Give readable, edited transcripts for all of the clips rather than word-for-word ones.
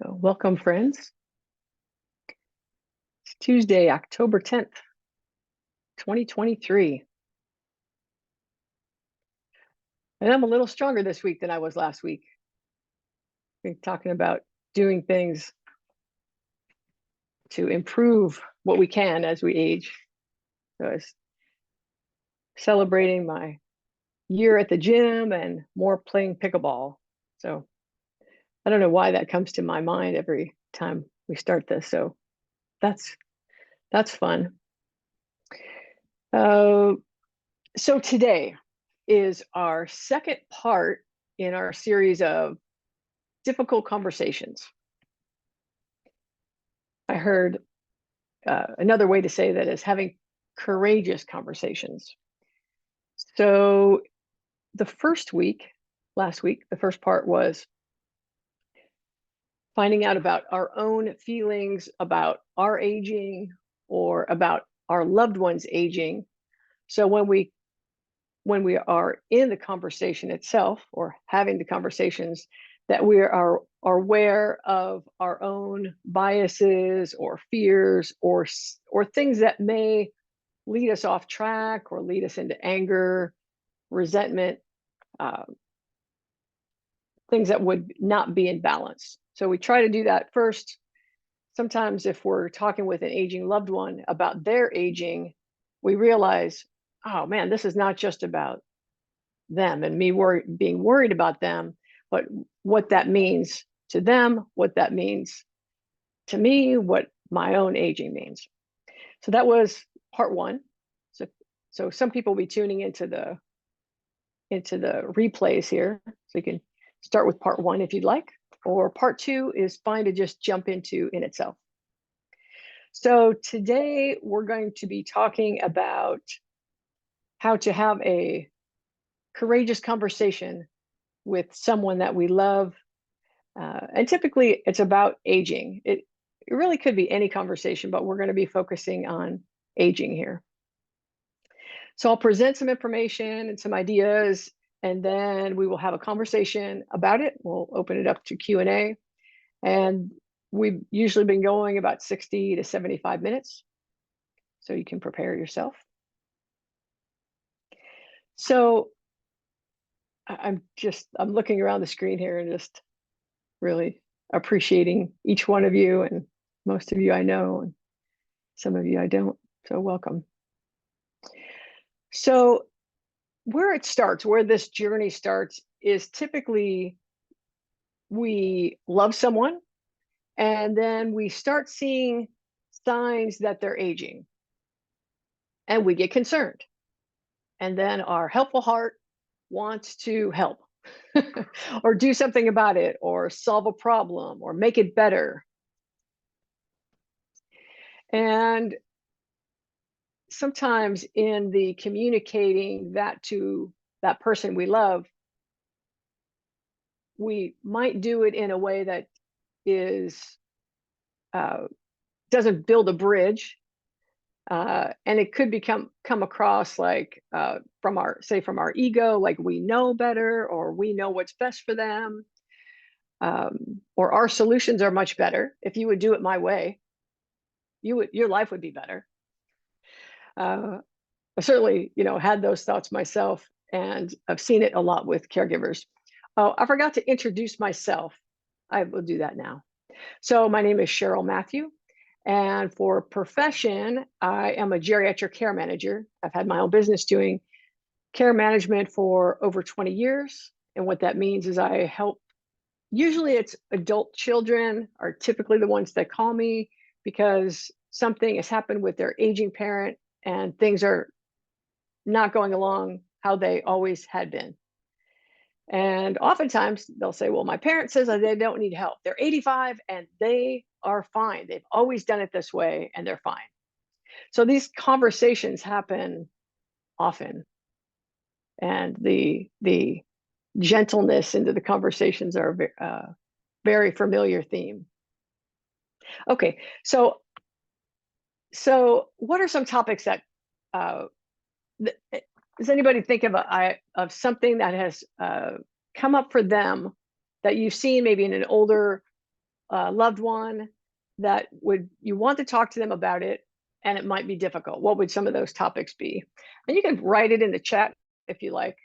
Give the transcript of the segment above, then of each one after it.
So welcome, friends. It's Tuesday, October 10th, 2023. And I'm a little stronger this week than I was last week. We're talking about doing things to improve what we can as we age. So I was celebrating my year at the gym and more playing pickleball. So I don't know why that comes to my mind every time we start this. So that's fun. Uh, so today is our second part in our series of difficult conversations. I heard another way to say that is having courageous conversations. So the first week, last week, the first part was finding out about our own feelings about our aging or about our loved ones aging. So when we are in the conversation itself or having the conversations, that we are aware of our own biases or fears or things that may lead us off track or lead us into anger, resentment, uh, things that would not be in balance. So we try to do that first. Sometimes if we're talking with an aging loved one about their aging, we realize, oh man, this is not just about them and me being worried about them, but what that means to them, what that means to me, what my own aging means. So that was part one. So some people will be tuning into the replays here. So you can start with part one if you'd like, or part two is fine to just jump into in itself. So today we're going to be talking about how to have a courageous conversation with someone that we love. And typically it's about aging. It really could be any conversation, but we're going to be focusing on aging here. So I'll present some information and some ideas, and then we will have a conversation about it. We'll open it up to Q&A. And we've usually been going about 60 to 75 minutes. So you can prepare yourself. So I'm looking around the screen here and just really appreciating each one of you, and most of you I know, and some of you I don't. So welcome. So where this journey starts is typically we love someone and then we start seeing signs that they're aging and we get concerned. And then our helpful heart wants to help or do something about it or solve a problem or make it better. And sometimes in the communicating that to that person we love, we might do it in a way that is doesn't build a bridge, and it could come across like from our ego, like we know better or we know what's best for them, or our solutions are much better. If you would do it my way, your life would be better. I certainly, had those thoughts myself, and I've seen it a lot with caregivers. Oh, I forgot to introduce myself. I will do that now. So my name is Cheryl Matthew, and for profession, I am a geriatric care manager. I've had my own business doing care management for over 20 years. And what that means is I help, usually it's adult children are typically the ones that call me because something has happened with their aging parent and things are not going along how they always had been. And oftentimes they'll say, well, my parent says that they don't need help. They're 85 and they are fine. They've always done it this way and they're fine. So these conversations happen often. And the gentleness into the conversations are a very familiar theme. Okay, so what are some topics that does anybody think of something that has come up for them that you've seen maybe in an older loved one that you want to talk to them about it, and it might be difficult? What would some of those topics be? And you can write it in the chat if you like.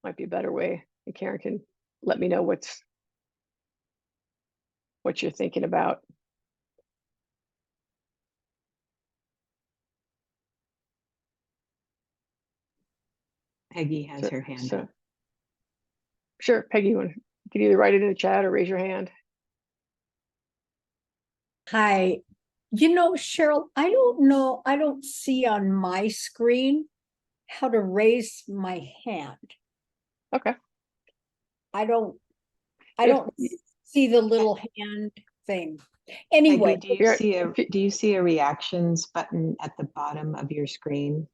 Might be a better way. And Karen can let me know what you're thinking about. Peggy has her hand up. Sure, Peggy, you can either write it in the chat or raise your hand. Hi. You know, Cheryl, I don't know, I don't see on my screen how to raise my hand. Okay. I don't see the little hand thing. Anyway, Peggy, do you see a reactions button at the bottom of your screen?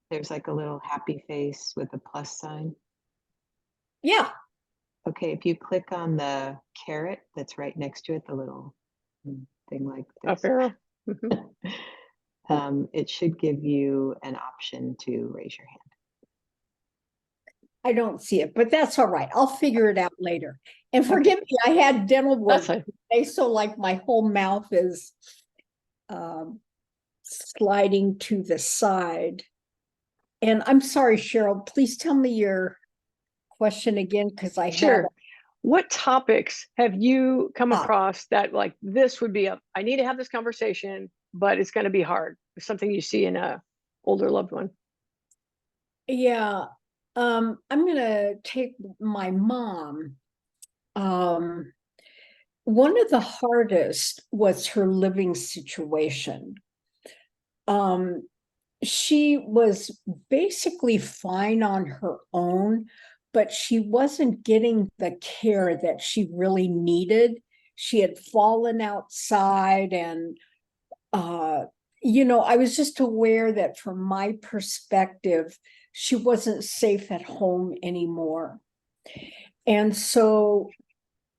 There's like a little happy face with a plus sign. Yeah. Okay, if you click on the caret that's right next to it, the little thing like this. Up arrow. It should give you an option to raise your hand. I don't see it, but that's all right. I'll figure it out later. And forgive me, I had dental work today, so like my whole mouth is sliding to the side. And I'm sorry, Cheryl, please tell me your question again, because I Sure. What topics have you come across that like this would be I need to have this conversation, but it's going to be hard? Something you see in a older loved one. Yeah. I'm going to take my mom. One of the hardest was her living situation. She was basically fine on her own, but she wasn't getting the care that she really needed. She had fallen outside, and you know, I was just aware that from my perspective, she wasn't safe at home anymore. And so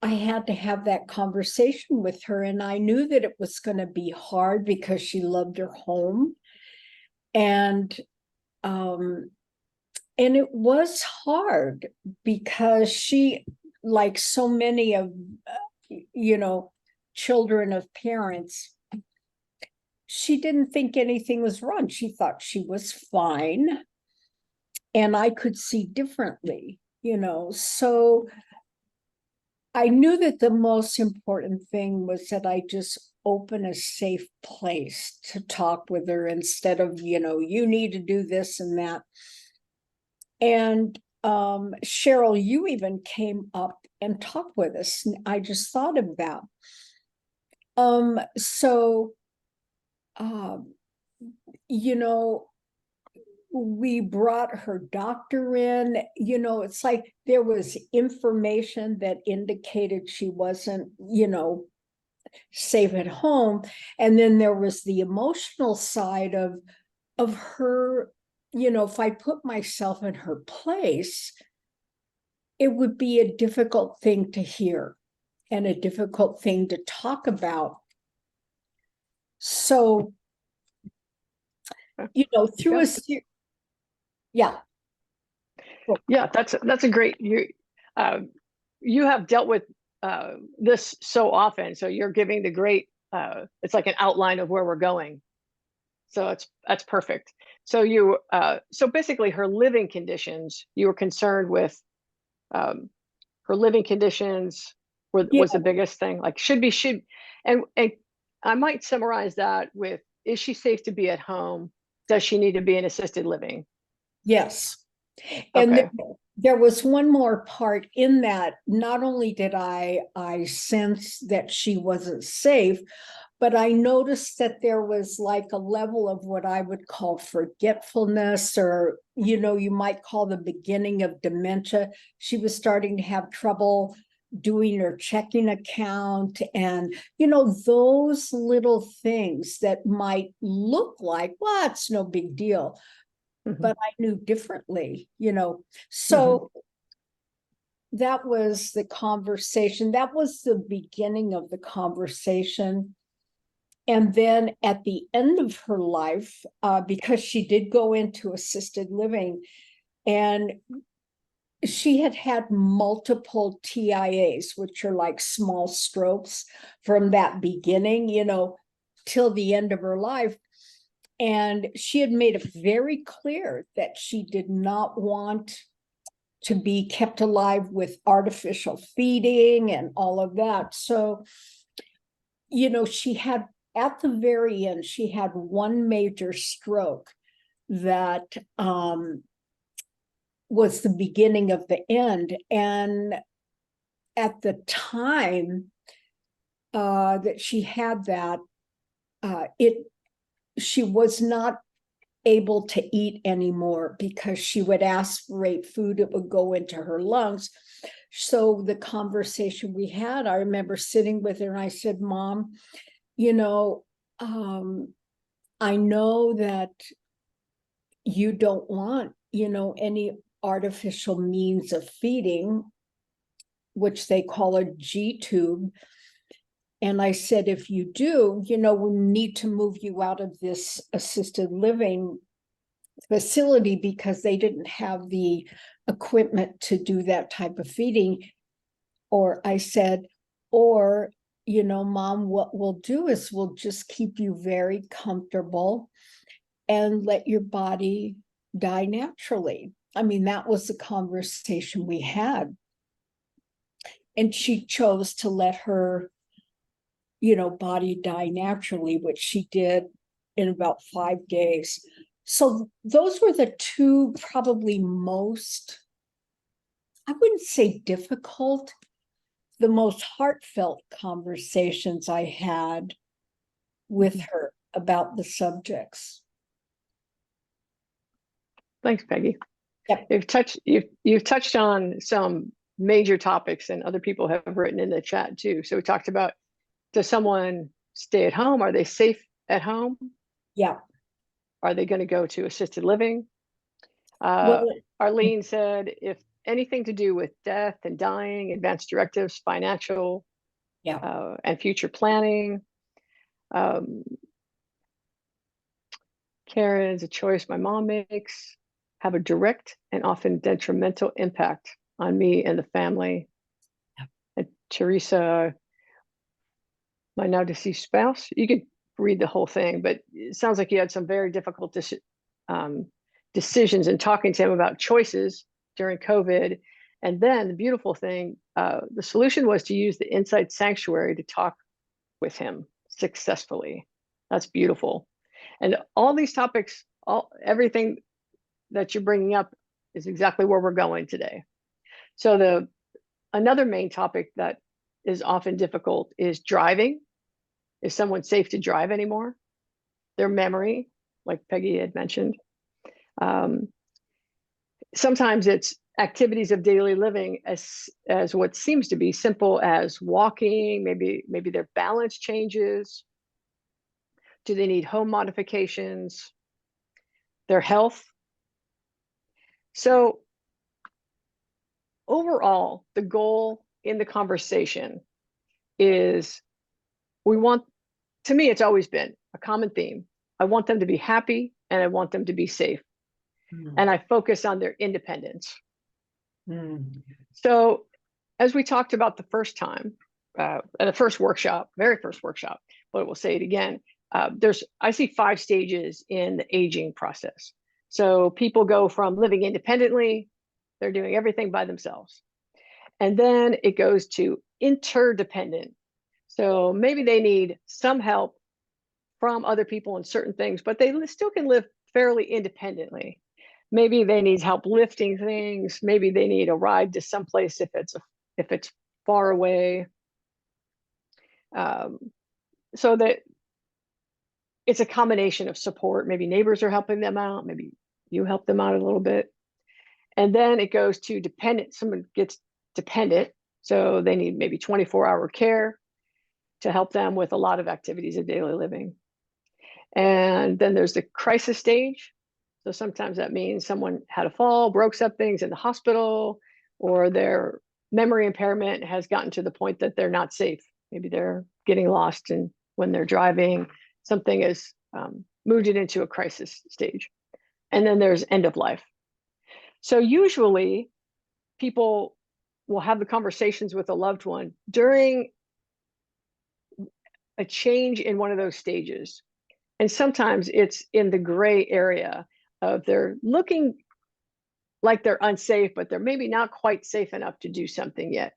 I had to have that conversation with her, and I knew that it was going to be hard because she loved her home. And it was hard because she, like so many of, you know, children of parents, she didn't think anything was wrong. She thought she was fine. And I could see differently, you know. So I knew that the most important thing was that I just open a safe place to talk with her instead of, you know, you need to do this and that. And Cheryl, you even came up and talked with us. I just thought of that. You know, we brought her doctor in. You know, it's like there was information that indicated she wasn't, you know, safe at home. And then there was the emotional side of her. You know, if I put myself in her place, it would be a difficult thing to hear and a difficult thing to talk about. So, you know, through yeah. That's a great, you have dealt with this so often, so you're giving the great, it's like an outline of where we're going. So that's perfect. So so basically her living conditions, you were concerned with her living conditions was the biggest thing. Like and I might summarize that with, is she safe to be at home? Does she need to be in assisted living? Yes. And there was one more part in that. Not only did I sense that she wasn't safe, but I noticed that there was like a level of what I would call forgetfulness, or, you know, you might call the beginning of dementia. She was starting to have trouble doing her checking account, and, you know, those little things that might look like, well, it's no big deal. But I knew differently, you know. So that was the conversation. That was the beginning of the conversation. And then at the end of her life, because she did go into assisted living, and she had had multiple TIAs, which are like small strokes from that beginning, till the end of her life. And she had made it very clear that she did not want to be kept alive with artificial feeding and all of that. So, she had, at the very end, she had one major stroke that was the beginning of the end. And at the time that she had that, she was not able to eat anymore because she would aspirate food, it would go into her lungs. So the conversation we had, I remember sitting with her and I said, Mom, I know that you don't want, any artificial means of feeding, which they call a G tube. And I said, if you do, we need to move you out of this assisted living facility because they didn't have the equipment to do that type of feeding. Or I said, or, Mom, what we'll do is we'll just keep you very comfortable and let your body die naturally. I mean, that was the conversation we had. And she chose to let her, body die naturally, which she did in about 5 days. So those were the two probably most, I wouldn't say difficult, the most heartfelt conversations I had with her about the subjects. Thanks, Peggy. Yep. You've touched on some major topics, and other people have written in the chat too. So we talked about, does someone stay at home? Are they safe at home? Yeah. Are they going to go to assisted living? Well, Arlene said, if anything to do with death and dying, advanced directives, financial, and future planning. Karen's a choice my mom makes, have a direct and often detrimental impact on me and the family. And Teresa, my now deceased spouse. You could read the whole thing, but it sounds like you had some very difficult decisions in talking to him about choices during COVID. And then the beautiful thing, the solution was to use the Insight Sanctuary to talk with him successfully. That's beautiful. And all these topics, everything that you're bringing up is exactly where we're going today. So another main topic that is often difficult is driving. Is someone safe to drive anymore? Their memory, like Peggy had mentioned. Sometimes it's activities of daily living as what seems to be simple as walking, maybe their balance changes. Do they need home modifications? Their health. So overall, the goal in the conversation is to me, it's always been a common theme. I want them to be happy and I want them to be safe. And I focus on their independence. So as we talked about the first time, at the very first workshop, but we'll say it again, I see 5 stages in the aging process. So people go from living independently, they're doing everything by themselves. And then it goes to interdependent. So maybe they need some help from other people in certain things, but they still can live fairly independently. Maybe they need help lifting things. Maybe they need a ride to someplace if it's far away. So that it's a combination of support. Maybe neighbors are helping them out. Maybe you help them out a little bit. And then it goes to dependent. Someone gets dependent. So they need maybe 24-hour care to help them with a lot of activities of daily living. And then there's the crisis stage. So sometimes that means someone had a fall, broke something's in the hospital, or their memory impairment has gotten to the point that they're not safe. Maybe they're getting lost, and when they're driving, something has moved it into a crisis stage. And then there's end of life. So usually people will have the conversations with a loved one during a change in one of those stages. And sometimes it's in the gray area of they're looking like they're unsafe, but they're maybe not quite safe enough to do something yet.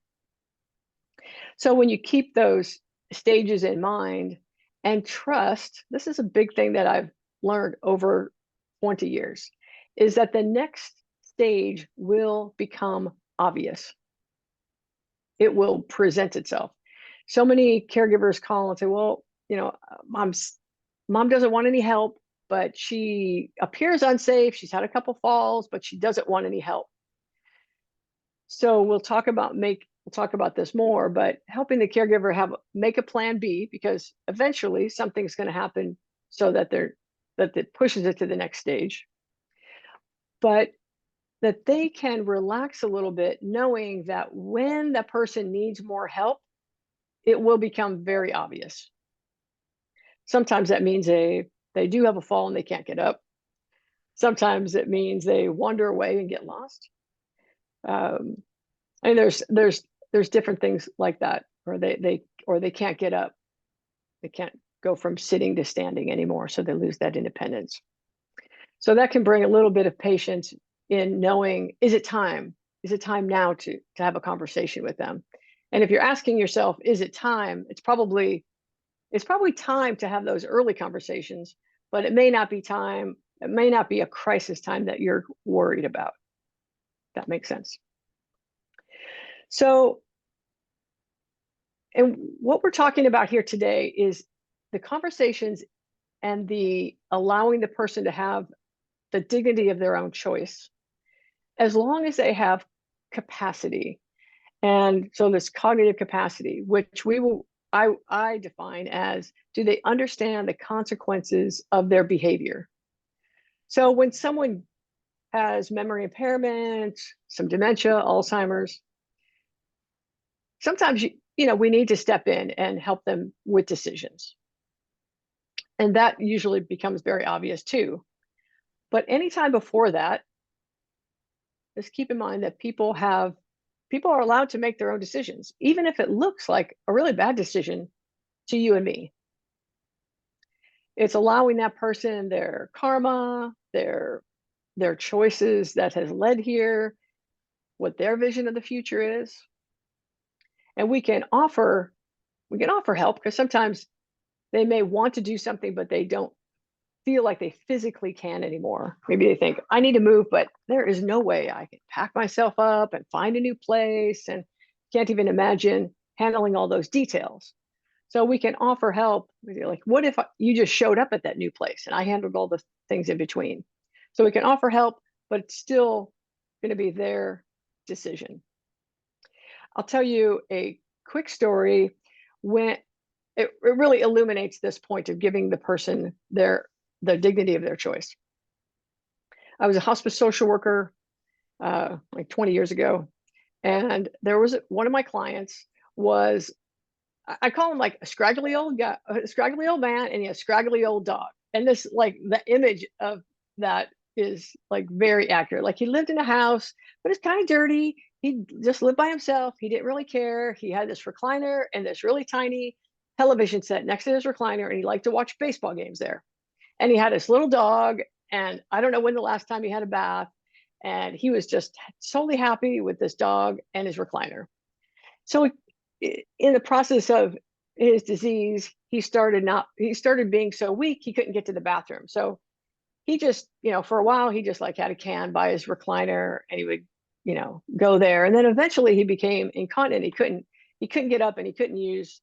So when you keep those stages in mind and trust, this is a big thing that I've learned over 20 years, is that the next stage will become obvious. It will present itself. So many caregivers call and say, well, mom doesn't want any help, but she appears unsafe. She's had a couple falls, but she doesn't want any help. So we'll talk about this more, but helping the caregiver make a plan B, because eventually something's going to happen so that it pushes it to the next stage. But that they can relax a little bit, knowing that when the person needs more help, it will become very obvious. Sometimes that means they do have a fall and they can't get up. Sometimes it means they wander away and get lost. And there's different things like that, or they can't get up. They can't go from sitting to standing anymore, so they lose that independence. So that can bring a little bit of patience in knowing, is it time? Is it time now to have a conversation with them? And if you're asking yourself, is it time? It's probably time to have those early conversations, but it may not be time. It may not be a crisis time that you're worried about. That makes sense. So, and what we're talking about here today is the conversations and the allowing the person to have the dignity of their own choice, as long as they have capacity. And so this cognitive capacity, which I define as, do they understand the consequences of their behavior? So when someone has memory impairment, some dementia, Alzheimer's, sometimes we need to step in and help them with decisions. And that usually becomes very obvious too. But anytime before that, just keep in mind that people are allowed to make their own decisions, even if it looks like a really bad decision to you and me. It's allowing that person their karma, their choices that has led here, what their vision of the future is. And we can offer help, because sometimes they may want to do something, but they don't feel like they physically can anymore. Maybe they think, I need to move, but there is no way I can pack myself up and find a new place, and can't even imagine handling all those details. So we can offer help. Like, what if you just showed up at that new place and I handled all the things in between? So we can offer help, but it's still going to be their decision. I'll tell you a quick story when it really illuminates this point of giving the person the dignity of their choice. I was a hospice social worker like 20 years ago, and there was one of my clients was, I call him like a scraggly old guy, a scraggly old man, and a scraggly old dog. And this, like, the image of that is like very accurate. Like, he lived in a house, but it's kind of dirty. He just lived by himself. He didn't really care. He had this recliner and this really tiny television set next to his recliner, and he liked to watch baseball games there. And he had this little dog, and I don't know when the last time he had a bath, and he was just totally happy with this dog and his recliner. So in the process of his disease, he started being so weak he couldn't get to the bathroom. So he just, for a while, he just like had a can by his recliner, and he would, go there. And then eventually he became incontinent. He couldn't get up, and he couldn't use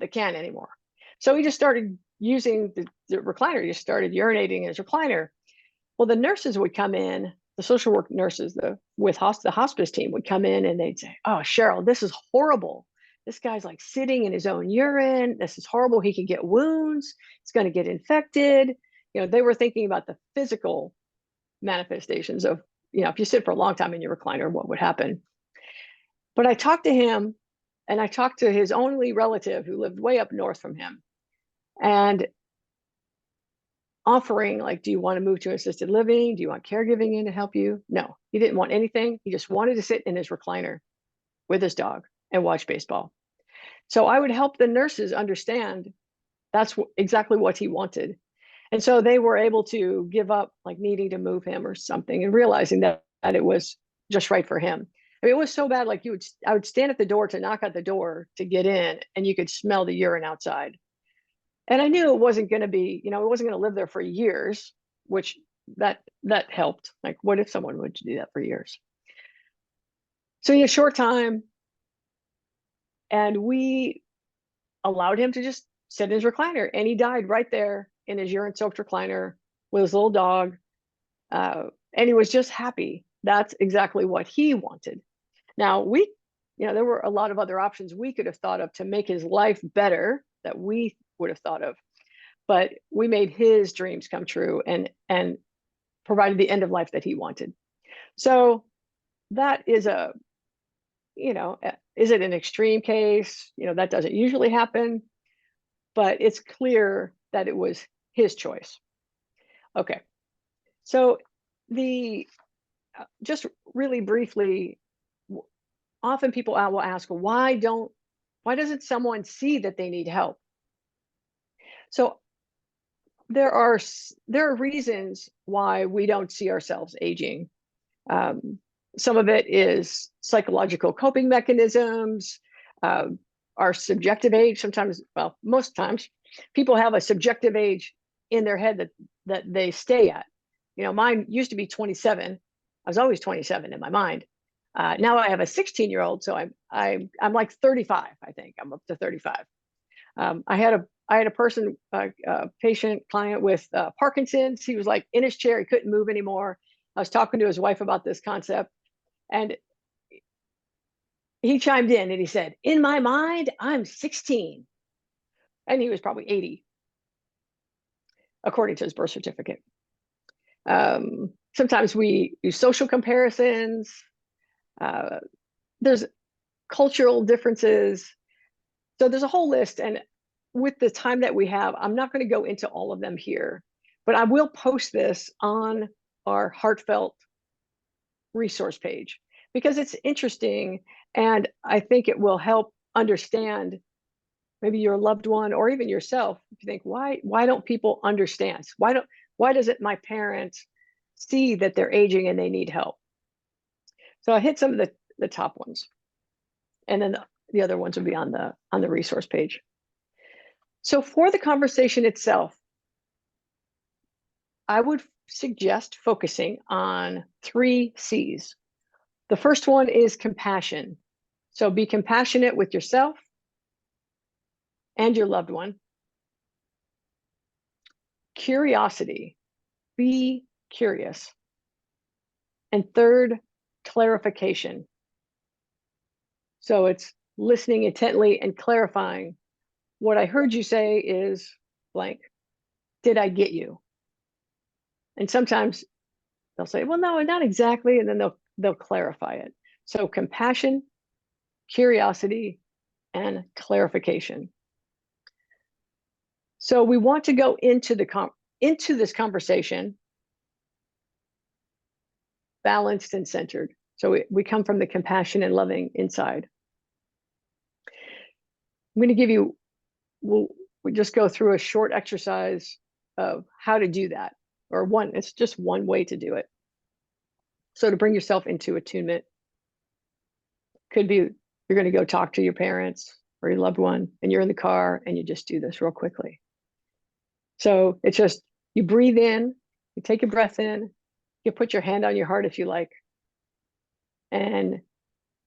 the can anymore. So he just started using the recliner. He just started urinating in his recliner. Well, the nurses would come in, the social work nurses, the hospice team would come in, and they'd say, "Oh, Cheryl, this is horrible. This guy's like sitting in his own urine. This is horrible. He could get wounds. It's going to get infected." They were thinking about the physical manifestations of, if you sit for a long time in your recliner, what would happen. But I talked to him, and I talked to his only relative who lived way up north from him. And offering, like, do you want to move to assisted living? Do you want caregiving in to help you? No, he didn't want anything. He just wanted to sit in his recliner with his dog and watch baseball. So I would help the nurses understand that's exactly what he wanted. And so they were able to give up like needing to move him or something and realizing that it was just right for him. I mean, it was so bad, like I would stand at the door to knock at the door to get in, and you could smell the urine outside. And I knew it wasn't going to be, it wasn't going to live there for years, which that helped. Like, what if someone would do that for years? So in a short time, and we allowed him to just sit in his recliner, and he died right there in his urine-soaked recliner with his little dog, and he was just happy. That's exactly what he wanted. Now there were a lot of other options we could have thought of to make his life better that we would have thought of, but we made his dreams come true and provided the end of life that he wanted. So that is is it an extreme case? That doesn't usually happen, but it's clear that it was his choice. Okay, so just really briefly, often people will ask, why doesn't someone see that they need help? So there are reasons why we don't see ourselves aging. Some of it is psychological coping mechanisms, our subjective age. Sometimes, well, most times, people have a subjective age in their head that they stay at. Mine used to be 27. I was always 27 in my mind. Now I have a 16-year-old, so I'm like 35. I think I'm up to 35. I had a person, a patient client with Parkinson's. He was like in his chair. He couldn't move anymore. I was talking to his wife about this concept, and he chimed in and he said, "In my mind, I'm 16." And he was probably 80, according to his birth certificate. Sometimes we use social comparisons. There's cultural differences. So there's a whole list. And with the time that we have, I'm not going to go into all of them here, but I will post this on our heartfelt resource page because it's interesting. And I think it will help understand maybe your loved one or even yourself. If you think, why don't people understand? Why doesn't my parents see that they're aging and they need help? So I hit some of the top ones, and then the other ones will be on the resource page. So for the conversation itself, I would suggest focusing on 3 C's. The first one is compassion. So be compassionate with yourself and your loved one. Curiosity, be curious. And third, clarification. So it's listening intently and clarifying. What I heard you say is blank. Did I get you? And sometimes they'll say, well, no, not exactly. And then they'll clarify it. So compassion, curiosity, and clarification. So we want to go into this conversation balanced and centered. So we come from the compassion and loving inside. I'm going to give you, we'll just go through a short exercise of how to do that. It's just one way to do it. So to bring yourself into attunement, could be you're going to go talk to your parents or your loved one, and you're in the car and you just do this real quickly. So it's just, you breathe in, you take a breath in, you put your hand on your heart if you like, and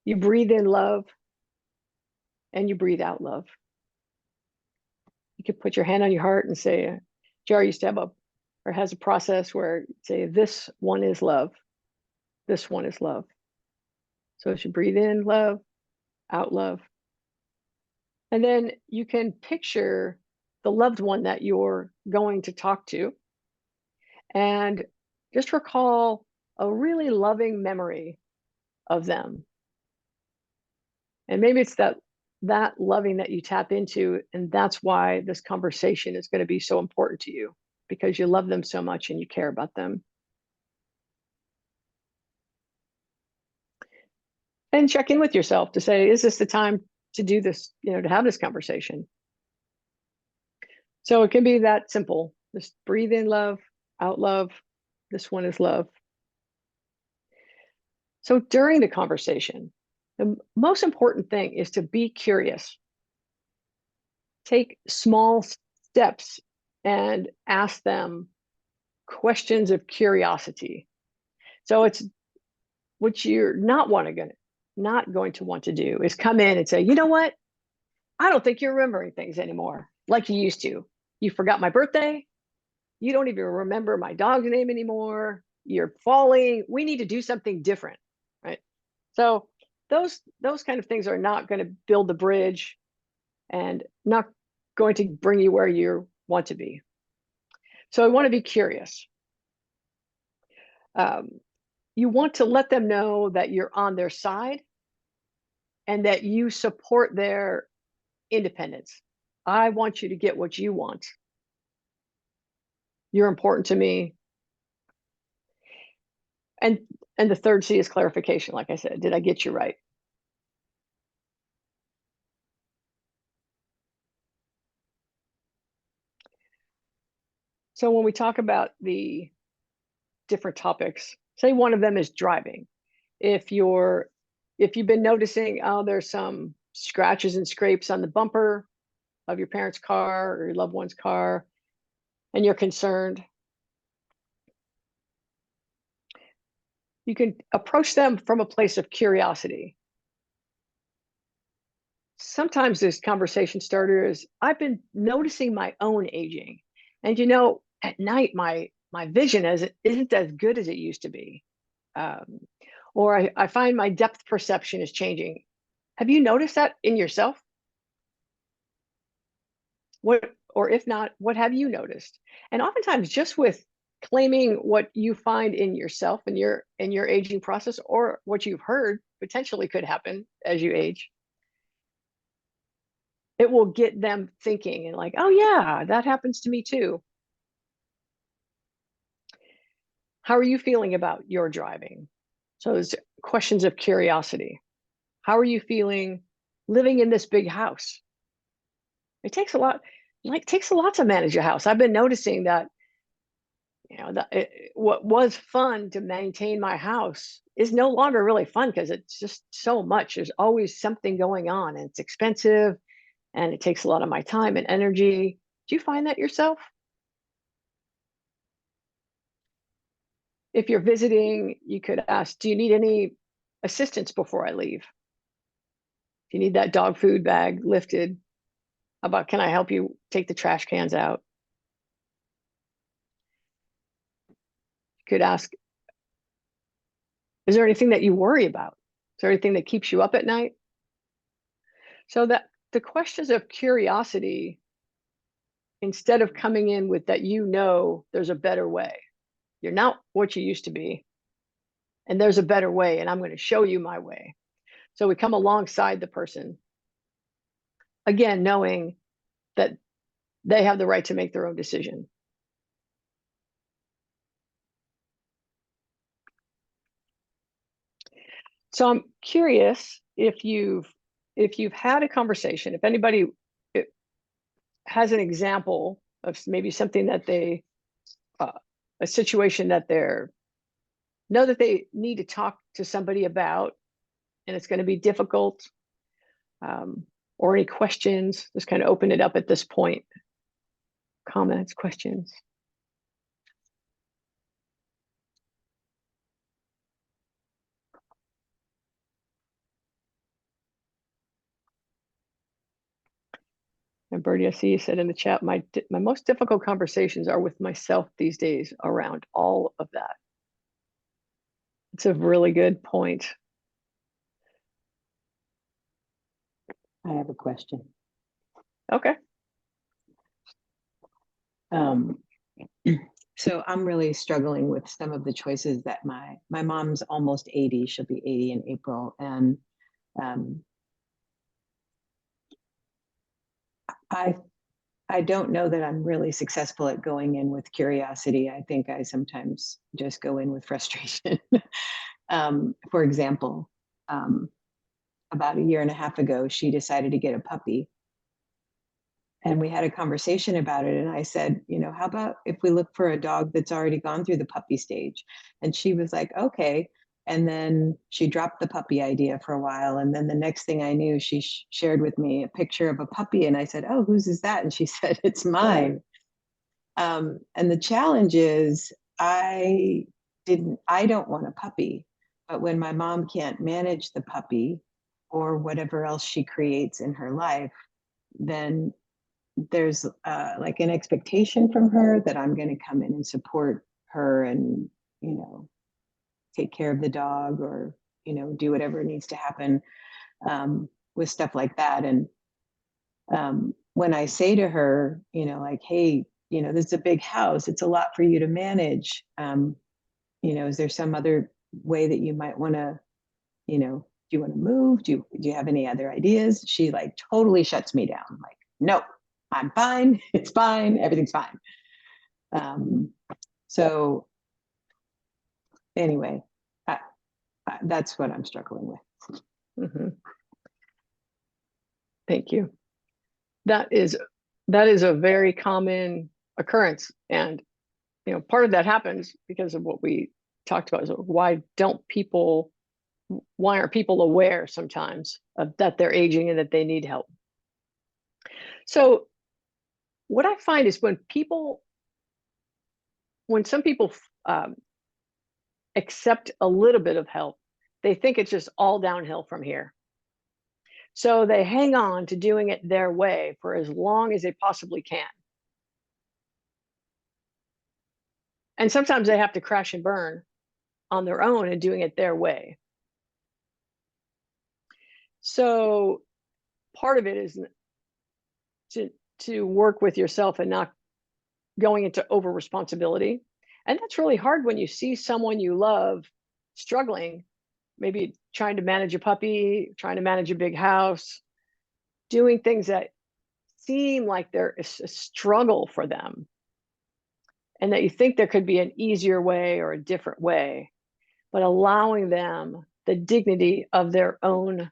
you breathe in love and you breathe out love. You could put your hand on your heart and say, JR used to have has a process where say, this one is love. This one is love. So as you breathe in love, out love. And then you can picture the loved one that you're going to talk to and just recall a really loving memory of them. And maybe it's that loving that you tap into, and that's why this conversation is going to be so important to you. because you love them so much and you care about them. And check in with yourself to say, is this the time to do this, to have this conversation? So it can be that simple. Just breathe in love, out love. This one is love. So during the conversation, the most important thing is to be curious. Take small steps and ask them questions of curiosity. So it's what you're not going to want to do is come in and say, you know what? I don't think you're remembering things anymore like you used to. You forgot my birthday. You don't even remember my dog's name anymore. You're falling. We need to do something different, right? So those kind of things are not going to build the bridge and not going to bring you where you want to be. So I want to be curious. You want to let them know that you're on their side and that you support their independence. I want you to get what you want. You're important to me. And the third C is clarification. Like I said, did I get you right? So when we talk about the different topics, say one of them is driving. If you've been noticing, oh, there's some scratches and scrapes on the bumper of your parents' car or your loved one's car, and you're concerned, you can approach them from a place of curiosity. Sometimes this conversation starter is, I've been noticing my own aging. And at night, my vision isn't as good as it used to be. Or I find my depth perception is changing. Have you noticed that in yourself? Or if not, what have you noticed? And oftentimes just with claiming what you find in yourself and your aging process, or what you've heard potentially could happen as you age, it will get them thinking and like, oh yeah, that happens to me too. How are you feeling about your driving? So there's questions of curiosity. How are you feeling living in this big house? It takes a lot to manage a house. I've been noticing that, what was fun to maintain my house is no longer really fun because it's just so much. There's always something going on and it's expensive and it takes a lot of my time and energy. Do you find that yourself? If you're visiting, you could ask, do you need any assistance before I leave? Do you need that dog food bag lifted? How about, can I help you take the trash cans out? You could ask, is there anything that you worry about? Is there anything that keeps you up at night? So that the questions of curiosity, instead of coming in with that, there's a better way. You're not what you used to be. And there's a better way, and I'm going to show you my way. So we come alongside the person, again, knowing that they have the right to make their own decision. So I'm curious if you've had a conversation, if anybody has an example of maybe something that a situation that that they need to talk to somebody about, and it's going to be difficult, or any questions, just kind of open it up at this point. Comments, questions. And Bertie, I see you said in the chat, my most difficult conversations are with myself these days around all of that. It's a really good point. I have a question. Okay. So I'm really struggling with some of the choices that my mom's almost 80. She'll be 80 in April. And I don't know that I'm really successful at going in with curiosity. I think I sometimes just go in with frustration. For example, um, about a year and a half ago, she decided to get a puppy. And we had a conversation about it. And I said, you know, how about if we look for a dog that's already gone through the puppy stage? And she was like, okay. And then she dropped the puppy idea for a while. And then the next thing I knew, she shared with me a picture of a puppy. And I said, oh, whose is that? And she said, it's mine. And the challenge is I don't want a puppy. But when my mom can't manage the puppy or whatever else she creates in her life, then there's like an expectation from her that I'm going to come in and support her and, you know, take care of the dog or, you know, do whatever needs to happen with stuff like that. And when I say to her, you know, like, hey, you know, this is a big house, it's a lot for you to manage. You know, is there some other way that you might want to, you know, do you want to move? Do you have any other ideas? She like totally shuts me down. Like, no, I'm fine. It's fine. Everything's fine. So anyway, that's what I'm struggling with. Mm-hmm. Thank you. That is a very common occurrence, and you know, part of that happens because of what we talked about. Is why aren't people aware sometimes of that they're aging and that they need help? So what I find is when some people accept a little bit of help, they think it's just all downhill from here. So they hang on to doing it their way for as long as they possibly can. And sometimes they have to crash and burn on their own and doing it their way. So part of it is to work with yourself and not going into over responsibility. And that's really hard when you see someone you love struggling, maybe trying to manage a puppy, trying to manage a big house, doing things that seem like they're a struggle for them, and that you think there could be an easier way or a different way, but allowing them the dignity of their own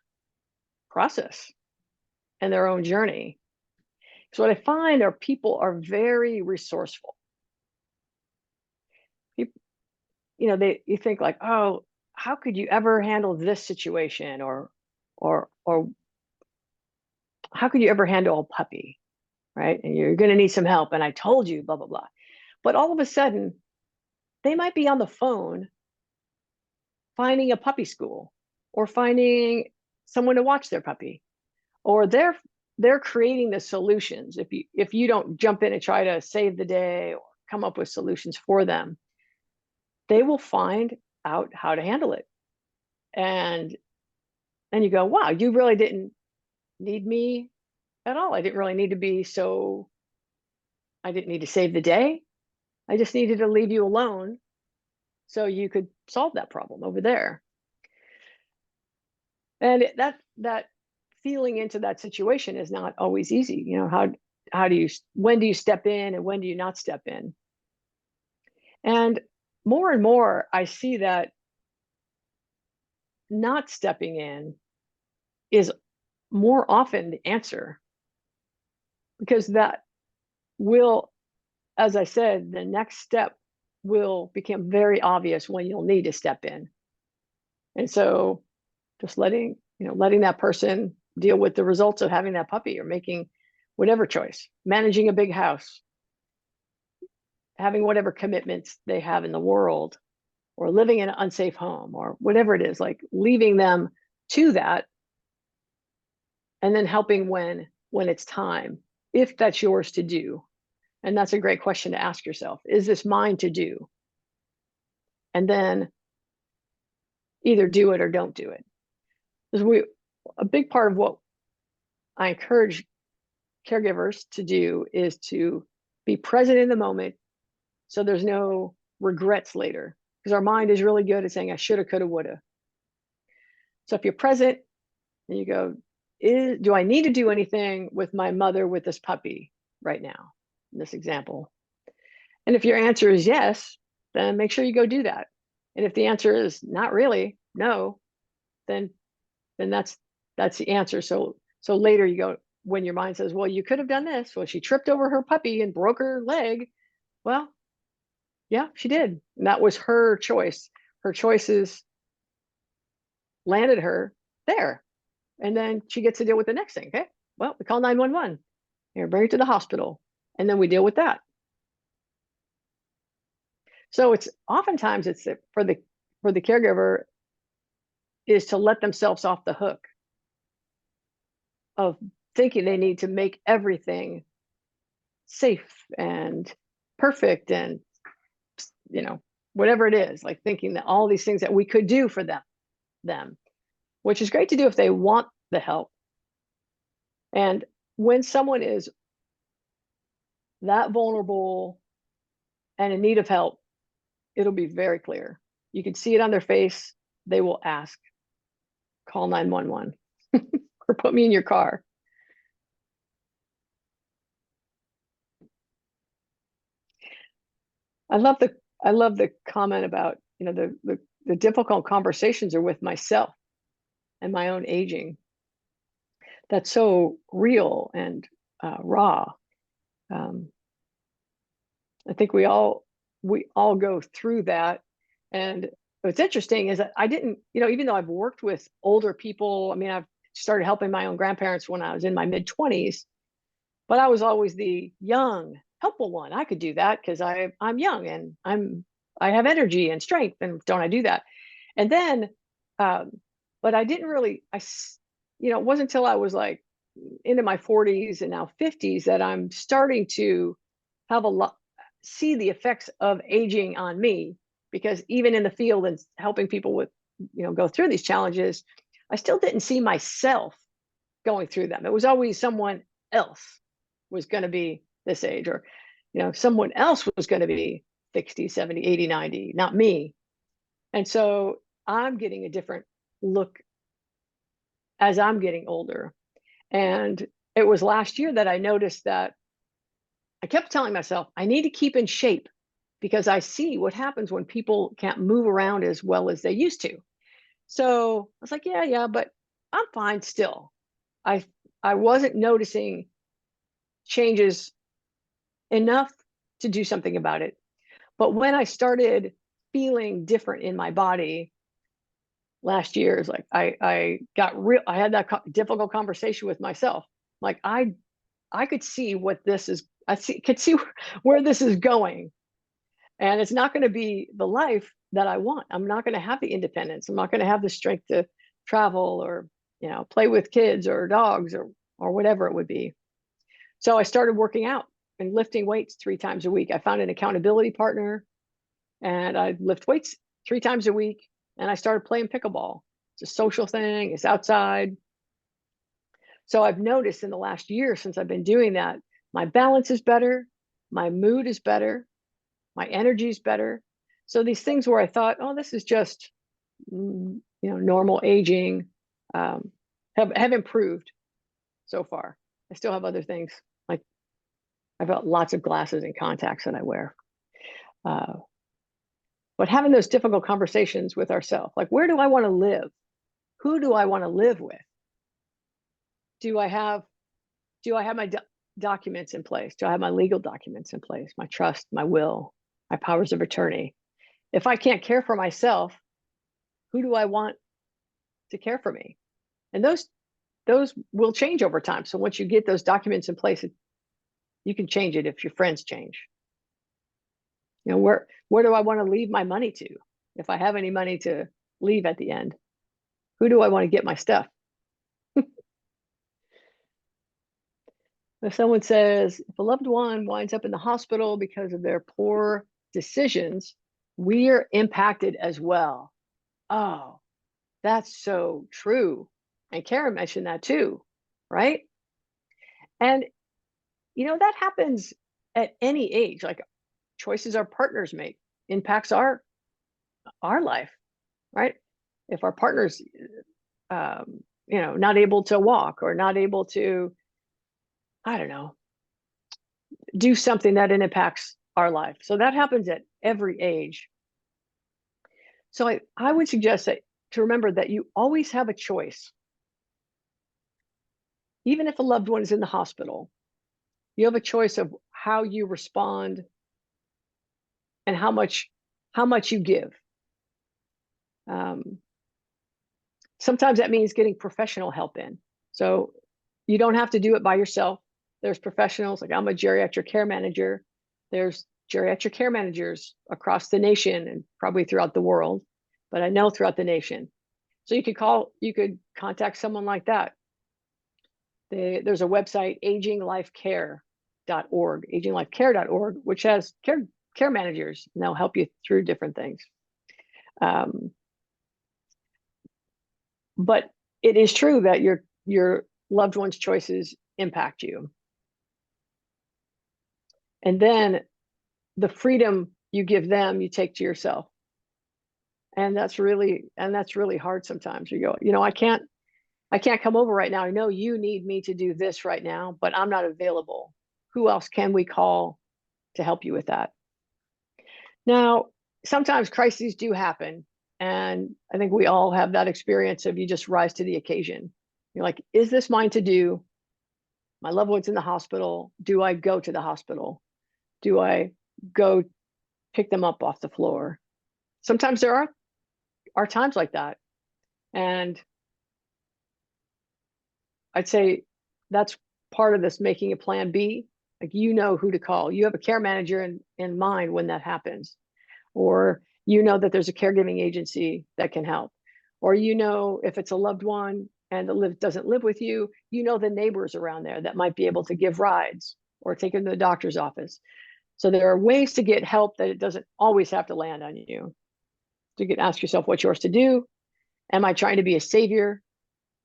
process and their own journey. So what I find are people are very resourceful. You know, you think like, oh, how could you ever handle this situation, or how could you ever handle a puppy, right? And you're going to need some help. And I told you, blah blah blah. But all of a sudden, they might be on the phone finding a puppy school or finding someone to watch their puppy, or they're creating the solutions. If you don't jump in and try to save the day or come up with solutions for them, they will find out how to handle it. And then you go, wow, you really didn't need me at all. I didn't really need to be so, I didn't need to save the day. I just needed to leave you alone so you could solve that problem over there. And that feeling into that situation is not always easy. You know, when do you step in and when do you not step in? And more I see that not stepping in is more often the answer, because that will, as I said, the next step will become very obvious when you'll need to step in. And so just letting that person deal with the results of having that puppy, or making whatever choice, managing a big house, having whatever commitments they have in the world, or living in an unsafe home, or whatever it is, like leaving them to that, and then helping when it's time, if that's yours to do. And that's a great question to ask yourself. Is this mine to do? And then either do it or don't do it. Because a big part of what I encourage caregivers to do is to be present in the moment, so there's no regrets later. Because our mind is really good at saying, I shoulda, coulda, woulda. So if you're present and you go, do I need to do anything with my mother with this puppy? right now in this example? And if your answer is yes, then make sure you go do that. And if the answer is not really, no, then that's the answer. So later you go, when your mind says, well, you could have done this. Well, she tripped over her puppy and broke her leg. Well, yeah, she did. And that was her choice. Her choices landed her there. And then she gets to deal with the next thing. Okay. Well, we call 911. Here, bring her to the hospital. And then we deal with that. So it's oftentimes it's for the caregiver is to let themselves off the hook of thinking they need to make everything safe and perfect and whatever it is, like thinking that all these things that we could do for them, which is great to do if they want the help. And when someone is that vulnerable and in need of help, it'll be very clear. You can see it on their face. They will ask, call 911 or put me in your car. I love the comment about, the difficult conversations are with myself and my own aging. That's so real and raw. I think we all go through that. And what's interesting is that I didn't, even though I've worked with older people, I mean, I've started helping my own grandparents when I was in my mid-20s, but I was always the young, helpful one. I could do that because I'm young and I have energy and strength, and don't I do that? And then, but I didn't really, it wasn't until I was like into my 40s and now 50s that I'm starting to have see the effects of aging on me, because even in the field and helping people with, go through these challenges, I still didn't see myself going through them. It was always someone else was going to be this age, or, someone else was going to be 60, 70, 80, 90, not me. And so I'm getting a different look as I'm getting older. And it was last year that I noticed that I kept telling myself, I need to keep in shape because I see what happens when people can't move around as well as they used to. So I was like, yeah, but I'm fine still. I wasn't noticing changes enough to do something about it. But when I started feeling different in my body last year, is like I had that difficult conversation with myself. Like I could see what this is. Could see where this is going, and it's not going to be the life that I want. I'm not going to have the independence. I'm not going to have the strength to travel or play with kids or dogs or whatever it would be. So I started working out and lifting weights 3 times a week. I found an accountability partner, and I lift weights 3 times a week. And I started playing pickleball. It's a social thing. It's outside. So I've noticed in the last year since I've been doing that, my balance is better, my mood is better, my energy is better. So these things where I thought, oh, this is just normal aging, have improved so far. I still have other things, like I've got lots of glasses and contacts that I wear. But having those difficult conversations with ourselves, like, where do I want to live? Who do I want to live with? Do I have my documents in place? Do I have my legal documents in place? My trust, my will, my powers of attorney? If I can't care for myself, who do I want to care for me? And those will change over time. So once you get those documents in place, you can change it if your friends change. Where do I want to leave my money to? If I have any money to leave at the end, who do I want to get my stuff? If someone says, if a loved one winds up in the hospital because of their poor decisions, we're impacted as well. Oh, that's so true. And Karen mentioned that too, right? And, that happens at any age. Like, choices our partners make impacts our life, right? If our partner's, not able to walk or not able to, I don't know, do something that impacts our life. So that happens at every age. So I would suggest that to remember that you always have a choice. Even if a loved one is in the hospital, you have a choice of how you respond and how much you give. Sometimes that means getting professional help in. So you don't have to do it by yourself. There's professionals, like I'm a geriatric care manager. There's geriatric care managers across the nation and probably throughout the world, but I know throughout the nation. So you could contact someone like that. There's a website, aginglifecare.org, which has care managers, and they'll help you through different things. But it is true that your loved one's choices impact you. And then the freedom you give them, you take to yourself. And that's really hard sometimes. You go, I can't come over right now. I know you need me to do this right now, but I'm not available. Who else can we call to help you with that? Now, sometimes crises do happen. And I think we all have that experience of you just rise to the occasion. You're like, is this mine to do? My loved one's in the hospital. Do I go to the hospital? Do I go pick them up off the floor? Sometimes there are times like that. And I'd say that's part of this, making a plan B. Like, who to call. You have a care manager in mind when that happens. Or that there's a caregiving agency that can help. Or if it's a loved one and doesn't live with you, the neighbors around there that might be able to give rides or take them to the doctor's office. So there are ways to get help that it doesn't always have to land on you. You can ask yourself, what's yours to do? Am I trying to be a savior?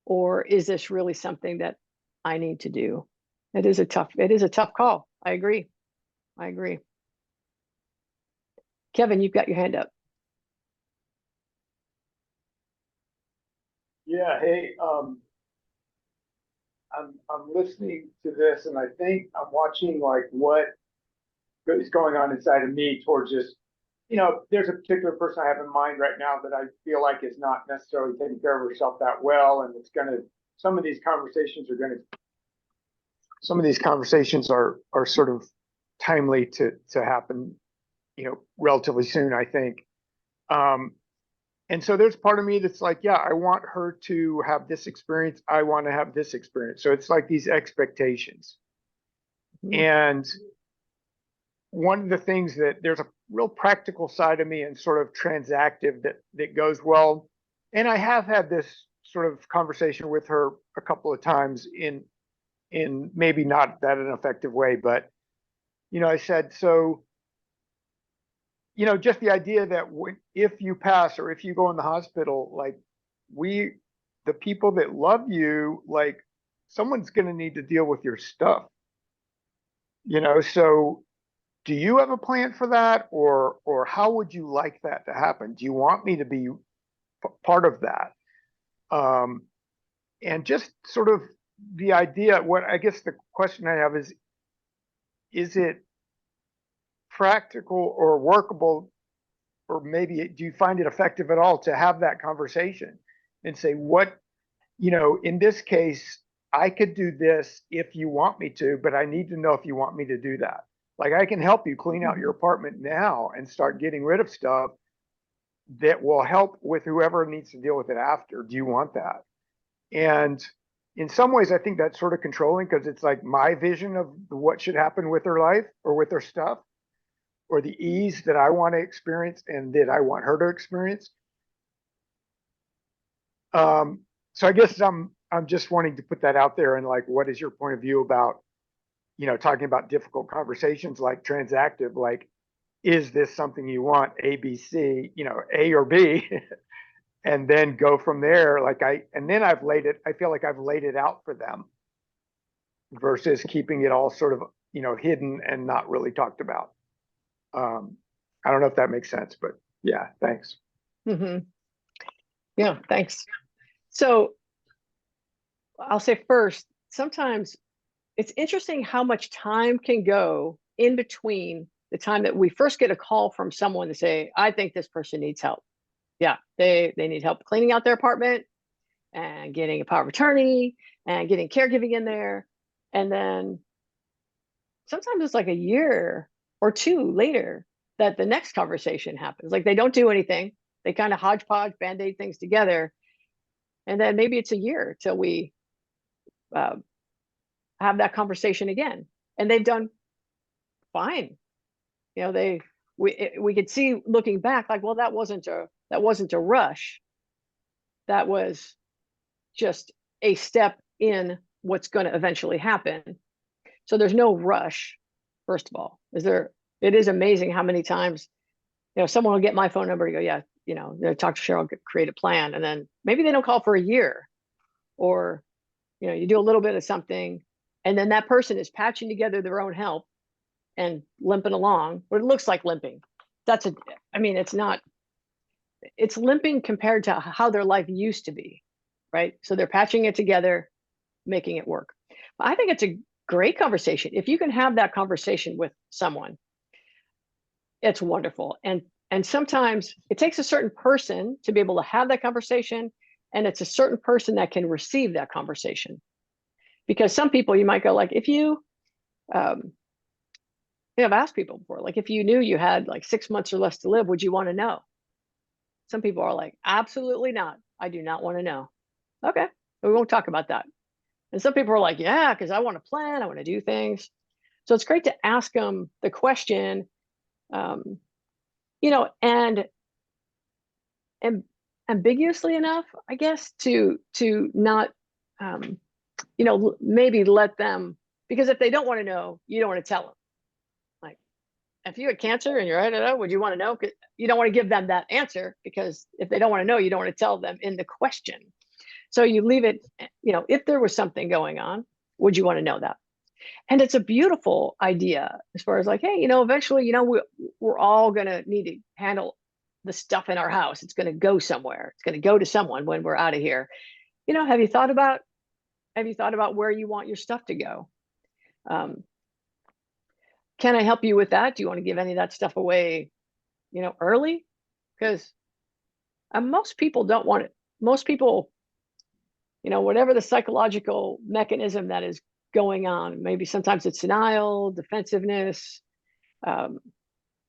Or is this really something that I need to do? It is a tough call. I agree. Kevin, you've got your hand up. Yeah, hey, I'm listening to this, and I think I'm watching like what is going on inside of me towards just, there's a particular person I have in mind right now that I feel like is not necessarily taking care of herself that well, and some of these conversations are sort of timely to happen, relatively soon, I think. And so there's part of me that's like, yeah, I want her to have this experience. I want to have this experience. So it's like these expectations. Mm-hmm. And one of the things that there's a real practical side of me and sort of transactive that goes, well, and I have had this sort of conversation with her a couple of times in maybe not that an effective way, but, I said, so, just the idea that if you pass or if you go in the hospital, like the people that love you, like someone's going to need to deal with your stuff, so do you have a plan for that? Or how would you like that to happen? Do you want me to be part of that? And just sort of the idea, what I guess the question I have is it practical or workable, or maybe do you find it effective at all to have that conversation and say, what, in this case, I could do this if you want me to, but I need to know if you want me to do that. Like, I can help you clean out your apartment now and start getting rid of stuff that will help with whoever needs to deal with it after. Do you want that? And in some ways, I think that's sort of controlling, because it's like my vision of what should happen with her life or with her stuff, or the ease that I want to experience and that I want her to experience. So I guess I'm just wanting to put that out there, and like, what is your point of view about, talking about difficult conversations, like transactive, like, is this something you want, A, B, C, A or B, and then go from there. And then I feel like I've laid it out for them versus keeping it all sort of, hidden and not really talked about. I don't know if that makes sense, but yeah, thanks. Mm-hmm. Yeah, thanks. So I'll say first, sometimes it's interesting how much time can go in between the time that we first get a call from someone to say, I think this person needs help. Yeah, they need help cleaning out their apartment and getting a power of attorney and getting caregiving in there. And then sometimes it's like a year or two later that the next conversation happens. Like they don't do anything. They kind of hodgepodge, band-aid things together. And then maybe it's a year till we have that conversation again. And they've done fine. You know, we could see looking back like, well, that wasn't a rush. That was just a step in what's going to eventually happen. So there's no rush. First of all, it is amazing how many times, someone will get my phone number and go, yeah, talk to Cheryl, create a plan. And then maybe they don't call for a year, or, you do a little bit of something, and then that person is patching together their own help and limping along, or it looks like limping. It's limping compared to how their life used to be, right? So they're patching it together, making it work. I think it's a great conversation. If you can have that conversation with someone, it's wonderful. And sometimes it takes a certain person to be able to have that conversation, and it's a certain person that can receive that conversation. Because some people, you might go like, if you, I've asked people before, like, if you knew you had like 6 months or less to live, would you want to know? Some people are like, absolutely not. I do not want to know. Okay, we won't talk about that. And some people are like, yeah, because I want to plan, I want to do things. So it's great to ask them the question, and ambiguously enough, I guess, to not, maybe let them, because if they don't want to know, you don't want to tell them. Like, if you had cancer and you're, I don't know, would you want to know? You don't want to give them that answer, because if they don't want to know, you don't want to tell them in the question. So you leave it, if there was something going on, would you want to know that? And it's a beautiful idea as far as like, hey, eventually, we're all going to need to handle the stuff in our house. It's going to go somewhere. It's going to go to someone when we're out of here. Have you thought about where you want your stuff to go? Can I help you with that? Do you want to give any of that stuff away, early? Because most people don't want it. Most people, whatever the psychological mechanism that is going on, maybe sometimes it's denial, defensiveness,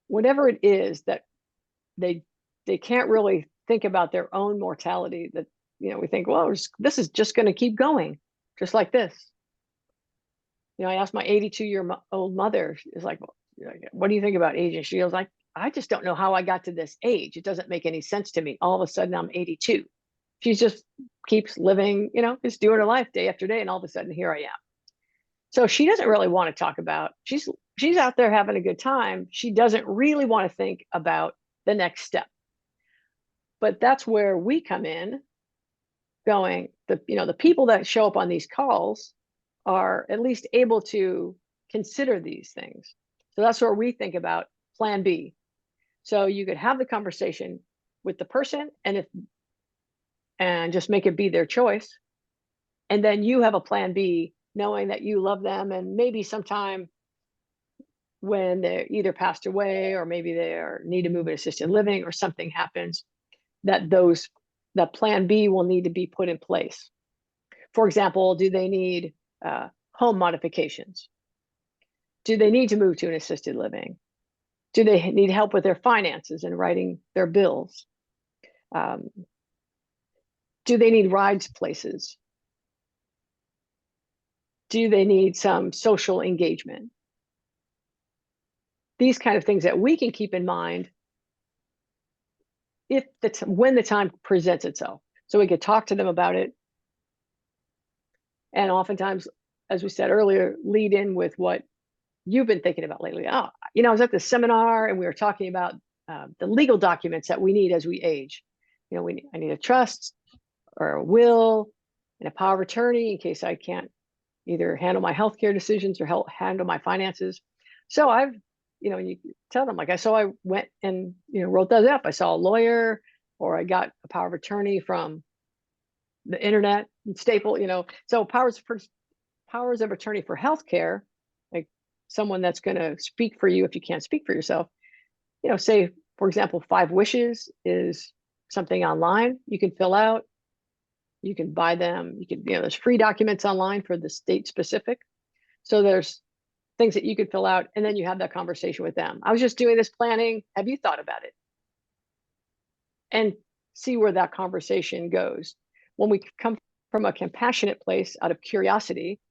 whatever it is that they can't really think about their own mortality, that, we think, well, this is just going to keep going just like this. I asked my 82-year-old mother, is like, well, what do you think about aging? She was like, I just don't know how I got to this age. It doesn't make any sense to me. All of a sudden I'm 82. She just keeps living, just doing her life day after day. And all of a sudden here I am. So she doesn't really want to talk about, she's out there having a good time. She doesn't really want to think about the next step. But that's where we come in, going, the people that show up on these calls are at least able to consider these things. So that's where we think about plan B. So you could have the conversation with the person, and just make it be their choice. And then you have a plan B, knowing that you love them, and maybe sometime when they're either passed away, or maybe they need to move in assisted living, or something happens, that plan B will need to be put in place. For example, do they need home modifications? Do they need to move to an assisted living? Do they need help with their finances and writing their bills? Do they need rides places? Do they need some social engagement? These kind of things that we can keep in mind when the time presents itself. So we could talk to them about it. And oftentimes, as we said earlier, lead in with what you've been thinking about lately. I was at this seminar and we were talking about the legal documents that we need as we age. I need a trust or a will and a power of attorney in case I can't either handle my healthcare decisions or handle my finances. So I've, you tell them, like, I went and, wrote those up. I saw a lawyer, or I got a power of attorney from the internet, Staple, so power powers of attorney for healthcare, like someone that's going to speak for you if you can't speak for yourself, say, for example, 5 wishes is something online you can fill out. You can buy them. You can, there's free documents online for the state specific. So there's things that you could fill out, and then you have that conversation with them. I was just doing this planning. Have you thought about it? And see where that conversation goes. When we come from a compassionate place out of curiosity,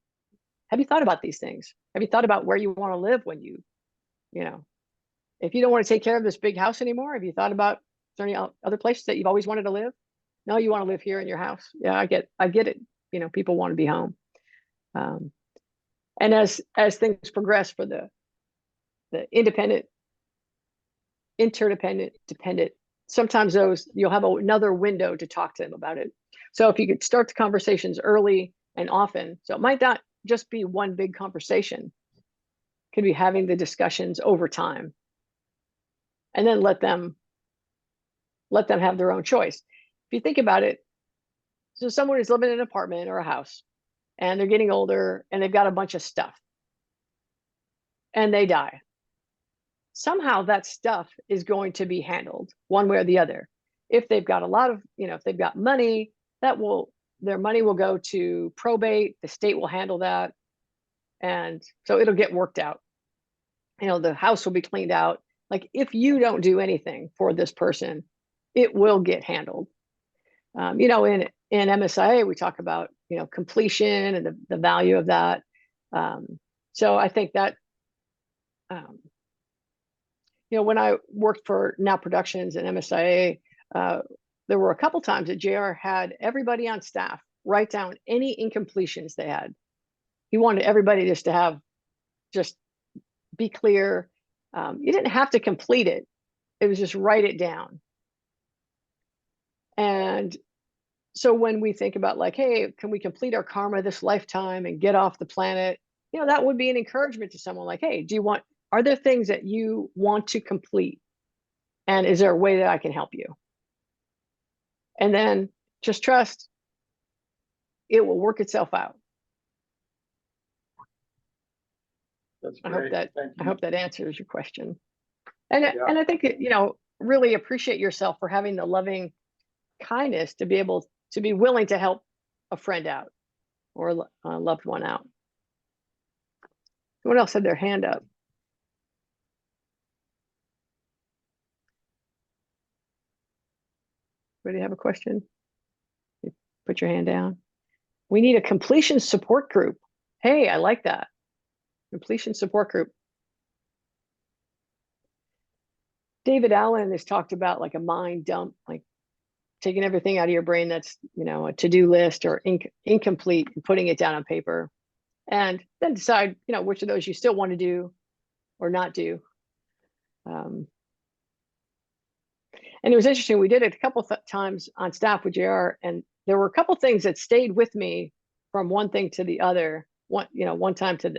have you thought about these things? Have you thought about where you want to live when if you don't want to take care of this big house anymore, have you thought about, is there any other places that you've always wanted to live? No, you want to live here in your house. Yeah, I get it. People want to be home. And as things progress for the independent, interdependent, dependent, sometimes those, you'll have another window to talk to them about it. So if you could start the conversations early and often, so it might not just be one big conversation, it could be having the discussions over time, and then let them have their own choice. If you think about it, so someone is living in an apartment or a house, and they're getting older, and they've got a bunch of stuff, and they die. Somehow that stuff is going to be handled one way or the other. If they've got a lot of, if they've got money, their money will go to probate, the state will handle that. And so it'll get worked out. The house will be cleaned out. Like, if you don't do anything for this person, it will get handled. In MSIA, we talk about, completion and the value of that. So I think that, when I worked for Now Productions and MSIA, there were a couple times that JR had everybody on staff write down any incompletions they had. He wanted everybody just be clear. You didn't have to complete it. It was just write it down. And so when we think about, like, hey, can we complete our karma this lifetime and get off the planet? That would be an encouragement to someone, like, hey, are there things that you want to complete? And is there a way that I can help you? And then just trust it will work itself out. That's I great. hope that answers your question. And I think really appreciate yourself for having the loving kindness to be able to be willing to help a friend out or a loved one out. Someone else had their hand up. Anybody have a question? Put your hand down. We need a completion support group. Hey, I like that. Completion support group. David Allen has talked about, like, a mind dump, like taking everything out of your brain that's, a to-do list or incomplete, and putting it down on paper, and then decide, which of those you still want to do or not do. And it was interesting. We did it a couple times on staff with JR, and there were a couple things that stayed with me from one thing to the other, one time to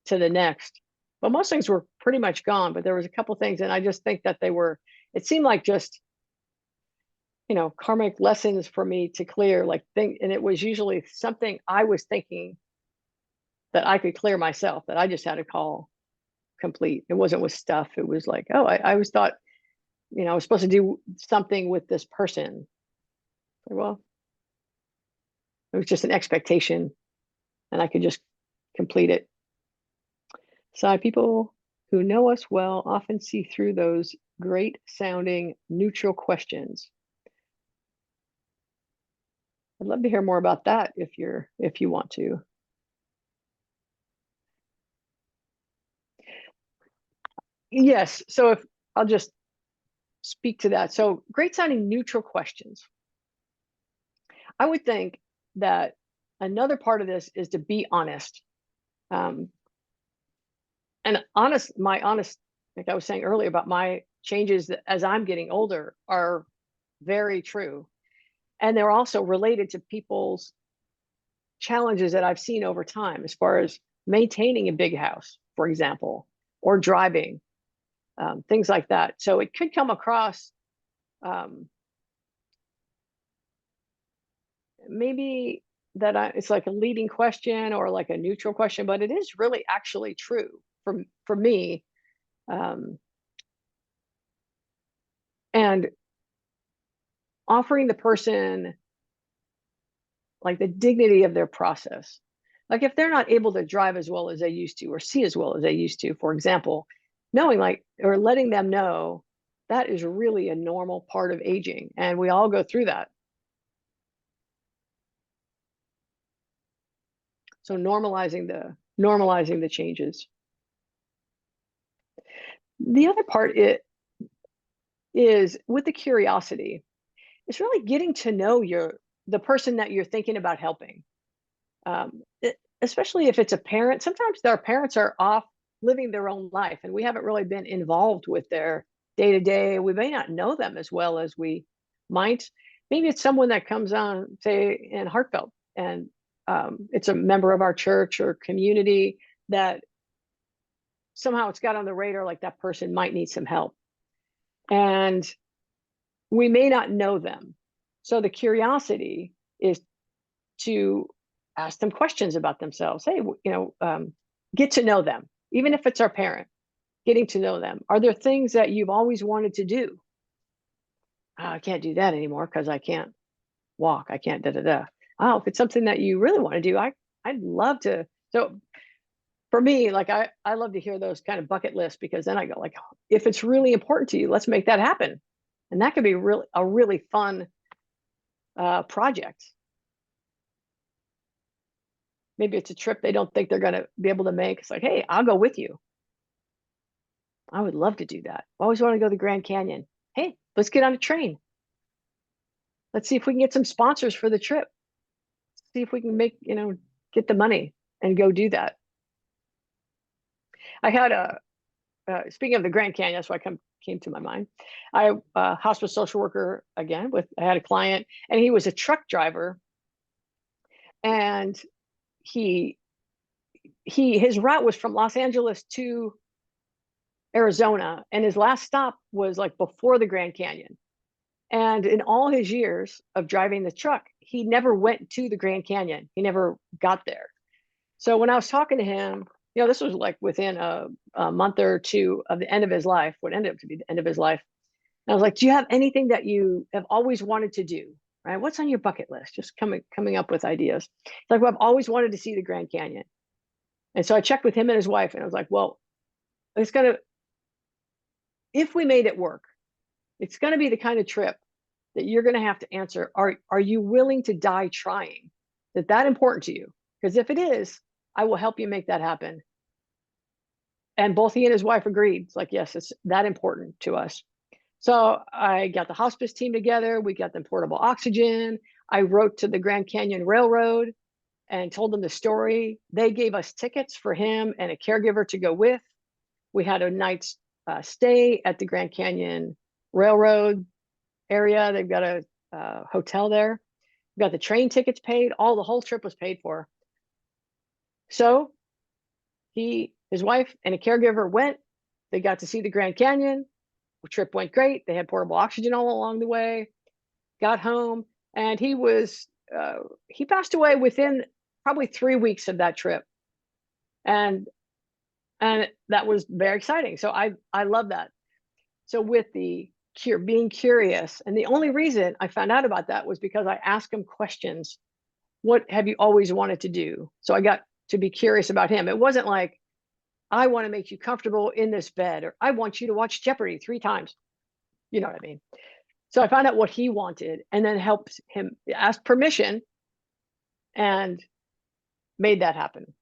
the next. But most things were pretty much gone, but there was a couple things, and I just think that it seemed like just, karmic lessons for me to clear, and it was usually something I was thinking that I could clear myself, that I just had to call complete. It wasn't with stuff. It was like, oh, I always thought, I was supposed to do something with this person. Well, it was just an expectation, and I could just complete it. So people who know us well often see through those great sounding neutral questions. I'd love to hear more about that if you want to. Yes, so I'll just speak to that. So great sounding neutral questions. I would think that another part of this is to be honest. And my honest, like I was saying earlier about my changes as I'm getting older, are very true. And they're also related to people's challenges that I've seen over time, as far as maintaining a big house, for example, or driving, things like that. So it could come across maybe it's like a leading question or like a neutral question, but it is really actually true for me. And offering the person like the dignity of their process. Like if they're not able to drive as well as they used to or see as well as they used to, for example, knowing like or letting them know that is really a normal part of aging and we all go through that. So normalizing the changes. The other part is with the curiosity, it's really getting to know the person that you're thinking about helping. Especially if it's a parent, sometimes their parents are off living their own life and we haven't really been involved with their day-to-day. We may not know them as well as we might. Maybe it's someone that comes on, say, in heartfelt, and it's a member of our church or community that somehow it's got on the radar like that person might need some help. And we may not know them. So the curiosity is to ask them questions about themselves. Hey, get to know them, even if it's our parent, getting to know them. Are there things that you've always wanted to do? Oh, I can't do that anymore because I can't walk. I can't da-da-da. Oh, if it's something that you really want to do, I'd love to. So for me, like I love to hear those kind of bucket lists because then I go like, if it's really important to you, let's make that happen. And that could be a really fun project. Maybe it's a trip they don't think they're going to be able to make. It's like, hey, I'll go with you. I would love to do that. I always want to go to the Grand Canyon. Hey, let's get on a train. Let's see if we can get some sponsors for the trip. See if we can get the money and go do that. I had speaking of the Grand Canyon, that's why came to my mind. I hospice social worker again I had a client and he was a truck driver and his route was from Los Angeles to Arizona, and his last stop was like before the Grand Canyon. And in all his years of driving the truck, he never went to the Grand Canyon. He never got there. So when I was talking to him, this was like within a month or two of the end of his life, what ended up to be the end of his life. And I was like, do you have anything that you have always wanted to do? Right? What's on your bucket list? Just coming up with ideas. It's like, well, I've always wanted to see the Grand Canyon. And so I checked with him and his wife, and I was like, well, if we made it work, it's going to be the kind of trip that you're going to have to answer. Are you willing to die trying? Is that important to you? Because if it is, I will help you make that happen. And both he and his wife agreed. It's like, yes, it's that important to us. So I got the hospice team together. We got them portable oxygen. I wrote to the Grand Canyon Railroad and told them the story. They gave us tickets for him and a caregiver to go with. We had a night's stay at the Grand Canyon Railroad area. They've got a hotel there. We got the train tickets paid. The whole trip was paid for. So his wife and a caregiver went. They got to see the Grand Canyon. The trip went great. They had portable oxygen all along the way. Got home, and he passed away within probably 3 weeks of that trip. And that was very exciting. So I love that. So with the being curious, and the only reason I found out about that was because I asked him questions. What have you always wanted to do? So I got to be curious about him. It wasn't like, I want to make you comfortable in this bed, or I want you to watch Jeopardy 3 times. You know what I mean? So I found out what he wanted and then helped him ask permission and made that happen.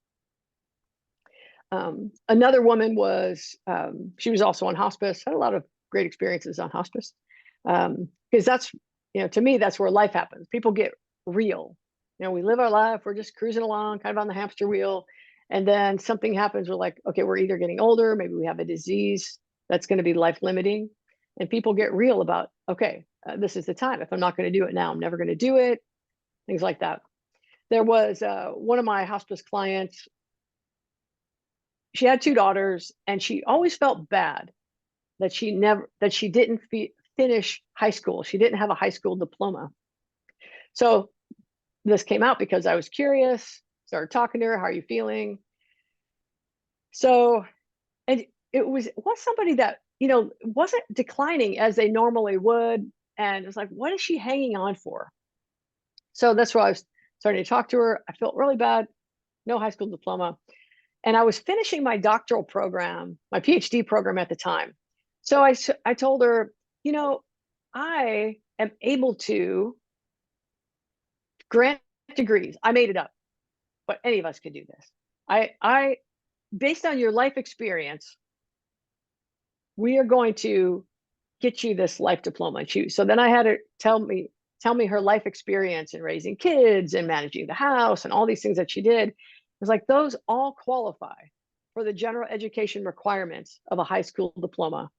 Another woman she was also on hospice, had a lot of great experiences on hospice. Because that's, to me, that's where life happens. People get real. We live our life, we're just cruising along, kind of on the hamster wheel. And then something happens, we're like, okay, we're either getting older, maybe we have a disease that's going to be life limiting. And people get real about, okay, this is the time. If I'm not going to do it now, I'm never going to do it. Things like that. There was one of my hospice clients. She had 2 daughters, and she always felt bad that she didn't finish high school. She didn't have a high school diploma. So this came out because I was curious, started talking to her, how are you feeling? So, and it was somebody that, wasn't declining as they normally would. And it was like, what is she hanging on for? So that's why I was starting to talk to her. I felt really bad, no high school diploma. And I was finishing my doctoral program, my PhD program at the time. So I told her, I am able to grant degrees. I made it up, but any of us could do this. I based on your life experience, we are going to get you this life diploma. So then I had her tell me her life experience in raising kids and managing the house and all these things that she did. It was like, those all qualify for the general education requirements of a high school diploma.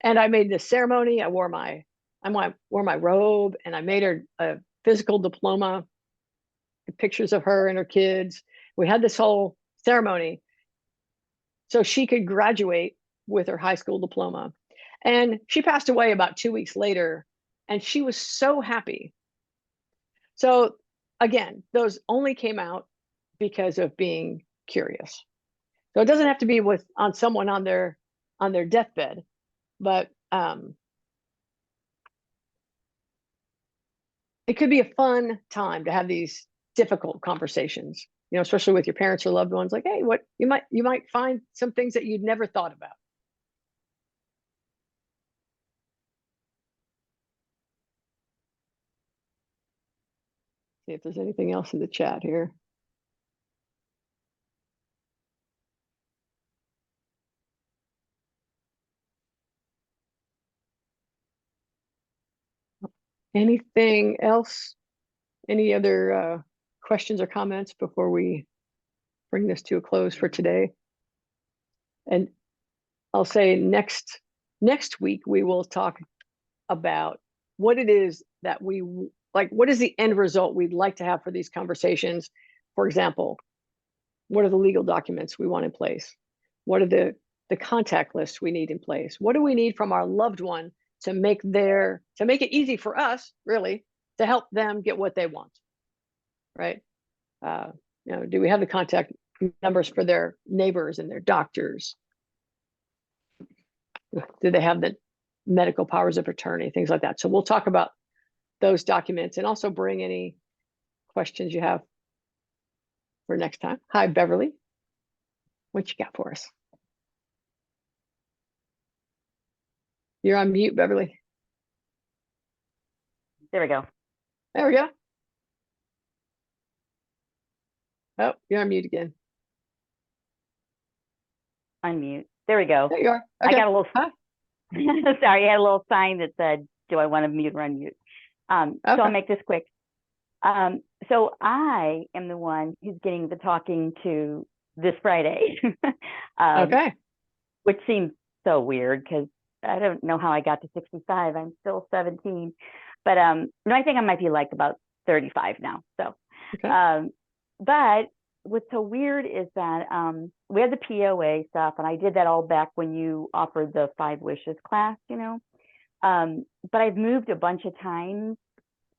And I made this ceremony. I wore my robe, and I made her a physical diploma, pictures of her and her kids. We had this whole ceremony so she could graduate with her high school diploma. And she passed away about 2 weeks later, and she was so happy. So again, those only came out because of being curious. So it doesn't have to be on someone on their deathbed, but it could be a fun time to have these difficult conversations, especially with your parents or loved ones. Like, hey, what you might find some things that you'd never thought about. See if there's anything else in the chat here. Anything else? Any other questions or comments before we bring this to a close for today? And I'll say next week we will talk about what it is that we like. What is the end result we'd like to have for these conversations? For example, what are the legal documents we want in place? What are the contact lists we need in place? What do we need from our loved one to make it easy for us, really, to help them get what they want, right? Do we have the contact numbers for their neighbors and their doctors? Do they have the medical powers of attorney, things like that? So we'll talk about those documents and also bring any questions you have for next time. Hi, Beverly. What you got for us? You're on mute, Beverly. There we go. There we go. Oh, you're on mute again. Unmute. There we go. There you are. Okay. I got a little, Hi. sorry, I had a little sign that said, do I want to mute or unmute? So I'll make this quick. So I am the one who's getting the talking to this Friday. Okay. Which seems so weird because I don't know how I got to 65. I'm still 17. But no, I think I might be like about 35 now. So, Okay. but what's so weird is that we had the POA stuff, and I did that all back when you offered the 5 Wishes class, but I've moved a bunch of times,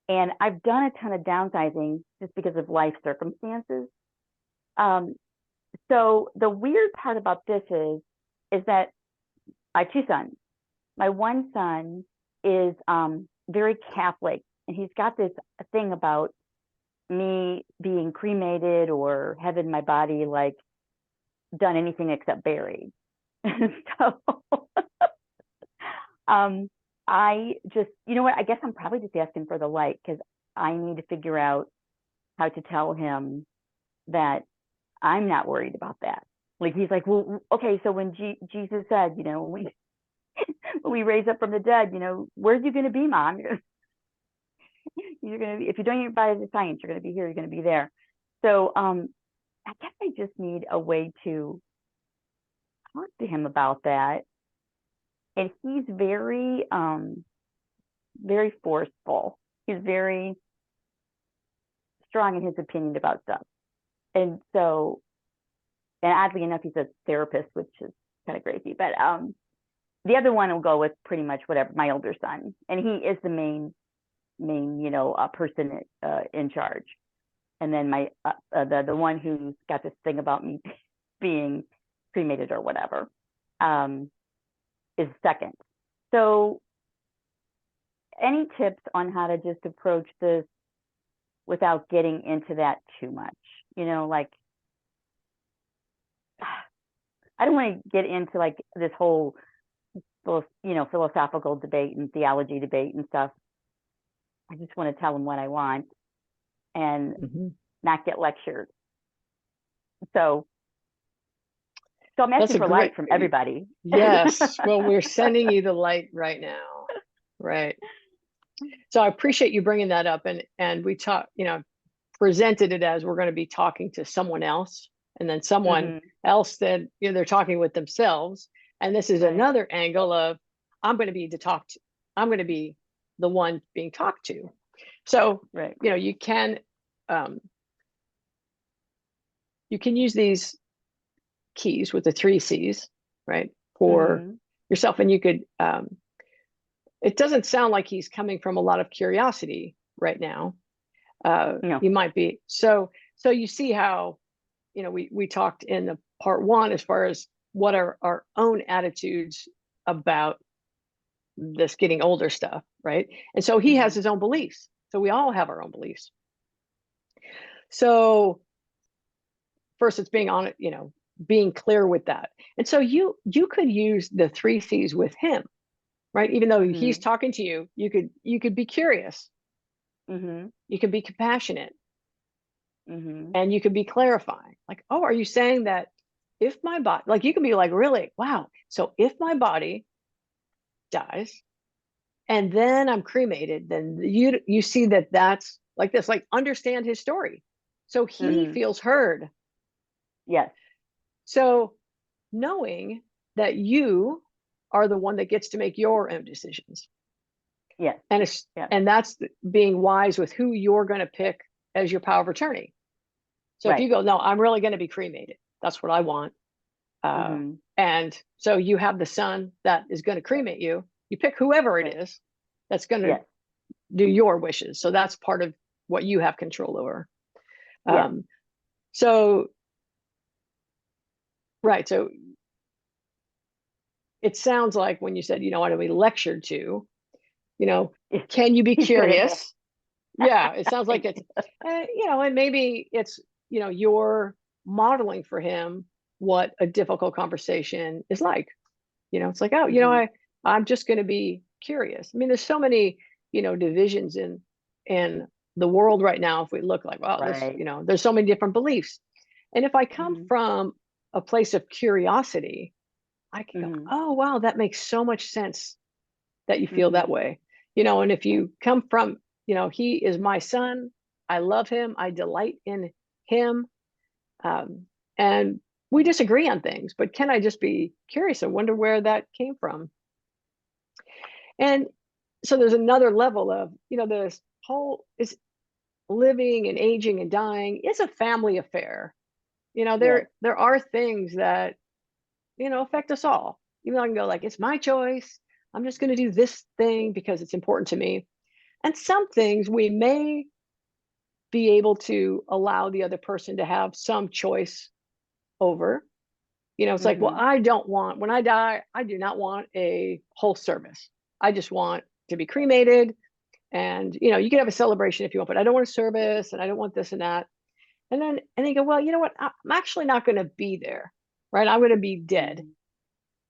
and I've done a ton of downsizing just because of life circumstances. So the weird part about this is that I have 2 sons. My one son is very Catholic, and he's got this thing about me being cremated or having my body like done anything except buried. So I just, you know what, I guess I'm probably just asking for the light, because I need to figure out how to tell him that I'm not worried about that. Like, he's like, well, okay, so when Jesus said, when we raise up from the dead, where's you going to be, Mom? You're going to be, if you're doing it by the science, you're going to be here, you're going to be there. So I guess I just need a way to talk to him about that. And he's very, very forceful. He's very strong in his opinion about stuff. And so, and oddly enough, he's a therapist, which is kind of crazy. But the other one will go with pretty much whatever, my older son. And he is the main person in charge. and then my the one who's got this thing about me being cremated or whatever is second. So any tips on how to just approach this without getting into that too much? You know, like, I don't want to get into like this whole, philosophical debate and theology debate and stuff. I just want to tell them what I want and not get lectured. So I'm asking for light from everybody. Yes. Well, we're sending you the light right now. Right. So I appreciate you bringing that up. And we presented it as we're going to be talking to someone else, and then someone else that, they're talking with themselves. And this is another angle of, I'm going to be the one being talked to. So, you can use these keys with the 3 C's, right, for yourself. And you could, it doesn't sound like he's coming from a lot of curiosity right now. No. You might be. So you see how, we talked in the part 1 as far as what are our own attitudes about this getting older stuff, right? And so he has his own beliefs. So we all have our own beliefs. So first, it's being on it, being clear with that. And so you could use the 3 C's with him, right? Even though he's talking to you, you could be curious. You could be compassionate. And you could be clarifying, like, oh, are you saying that if my body, like, you can be like, really, wow, so if my body dies and then I'm cremated, then you see that that's like this, like, understand his story, so he feels heard. Yes. So knowing that you are the one that gets to make your own decisions. Yes. And that's being wise with who you're going to pick as your power of attorney. So if you go, no, I'm really going to be cremated, that's what I want. And so you have the son that is going to cremate you. You pick whoever it is that's going to do your wishes. So that's part of what you have control over. So, right. So it sounds like when you said, I want to be lectured to, can you be curious? Yeah, it sounds like it's, and maybe it's, you're modeling for him what a difficult conversation is like. It's like, oh, I'm just going to be curious. I mean, there's so many, divisions in the world right now. If we look like, wow, this, there's so many different beliefs. And if I come from a place of curiosity, I can go, oh, wow, that makes so much sense that you feel that way. And if you come from, he is my son, I love him, I delight in him, and we disagree on things, but can I just be curious and wonder where that came from? And so there's another level of, this whole is living and aging and dying is a family affair. There are things that, affect us all. Even though I can go like, it's my choice, I'm just going to do this thing because it's important to me. And some things we may be able to allow the other person to have some choice over. It's like, well, I don't want, when I die, I do not want a whole service. I just want to be cremated. And, you can have a celebration if you want, but I don't want a service and I don't want this and that. And then you go, well, you know what? I'm actually not going to be there, right? I'm going to be dead.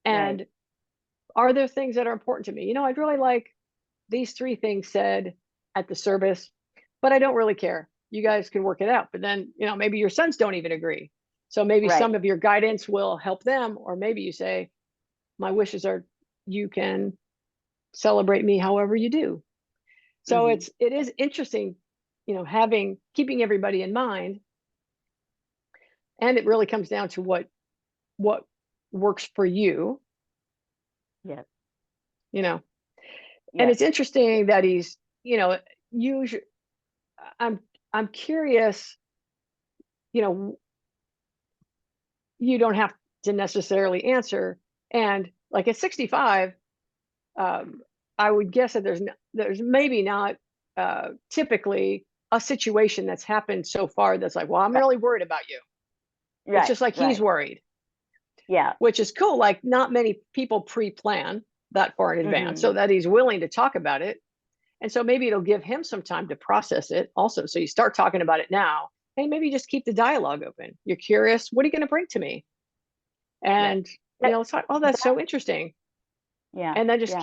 And are there things that are important to me? I'd really like these 3 things said at the service, but I don't really care. You guys can work it out. But then, maybe your sons don't even agree. So maybe some of your guidance will help them. Or maybe you say, my wishes are, you can celebrate me however you do. So it is interesting, keeping everybody in mind. And it really comes down to what works for you. Yes. And it's interesting that he's, usually, I'm curious, you don't have to necessarily answer. And like at 65, I would guess that there's maybe not typically a situation that's happened so far that's like, well, I'm really worried about you. Right, It's just like he's right. worried, Yeah. which is cool. Like not many people pre-plan that far in advance, so that he's willing to talk about it. And so maybe it'll give him some time to process it also. So you start talking about it now. Hey, maybe just keep the dialogue open. You're curious, what are you going to bring to me? And it's like, oh, that's so interesting. Yeah. And then just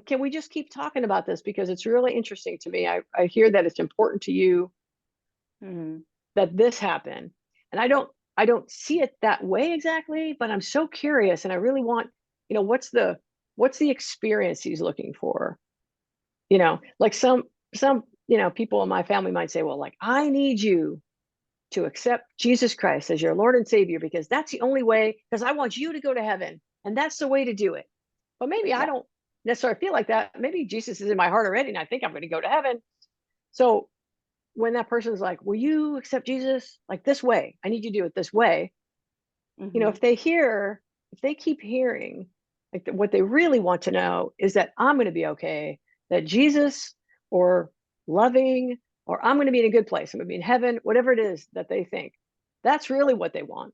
can we just keep talking about this? Because it's really interesting to me. I hear that it's important to you that this happened. And I don't see it that way exactly, but I'm so curious and I really want, what's the experience he's looking for? Like some people in my family might say, well, like, I need you to accept Jesus Christ as your Lord and Savior, because that's the only way, because I want you to go to heaven. And that's the way to do it. But maybe I don't necessarily feel like that. Maybe Jesus is in my heart already, and I think I'm going to go to heaven. So when that person's like, will you accept Jesus like this way? I need you to do it this way. If they keep hearing, like what they really want to know is that I'm going to be okay, that Jesus or loving, or I'm going to be in a good place, I'm going to be in heaven, whatever it is that they think, that's really what they want.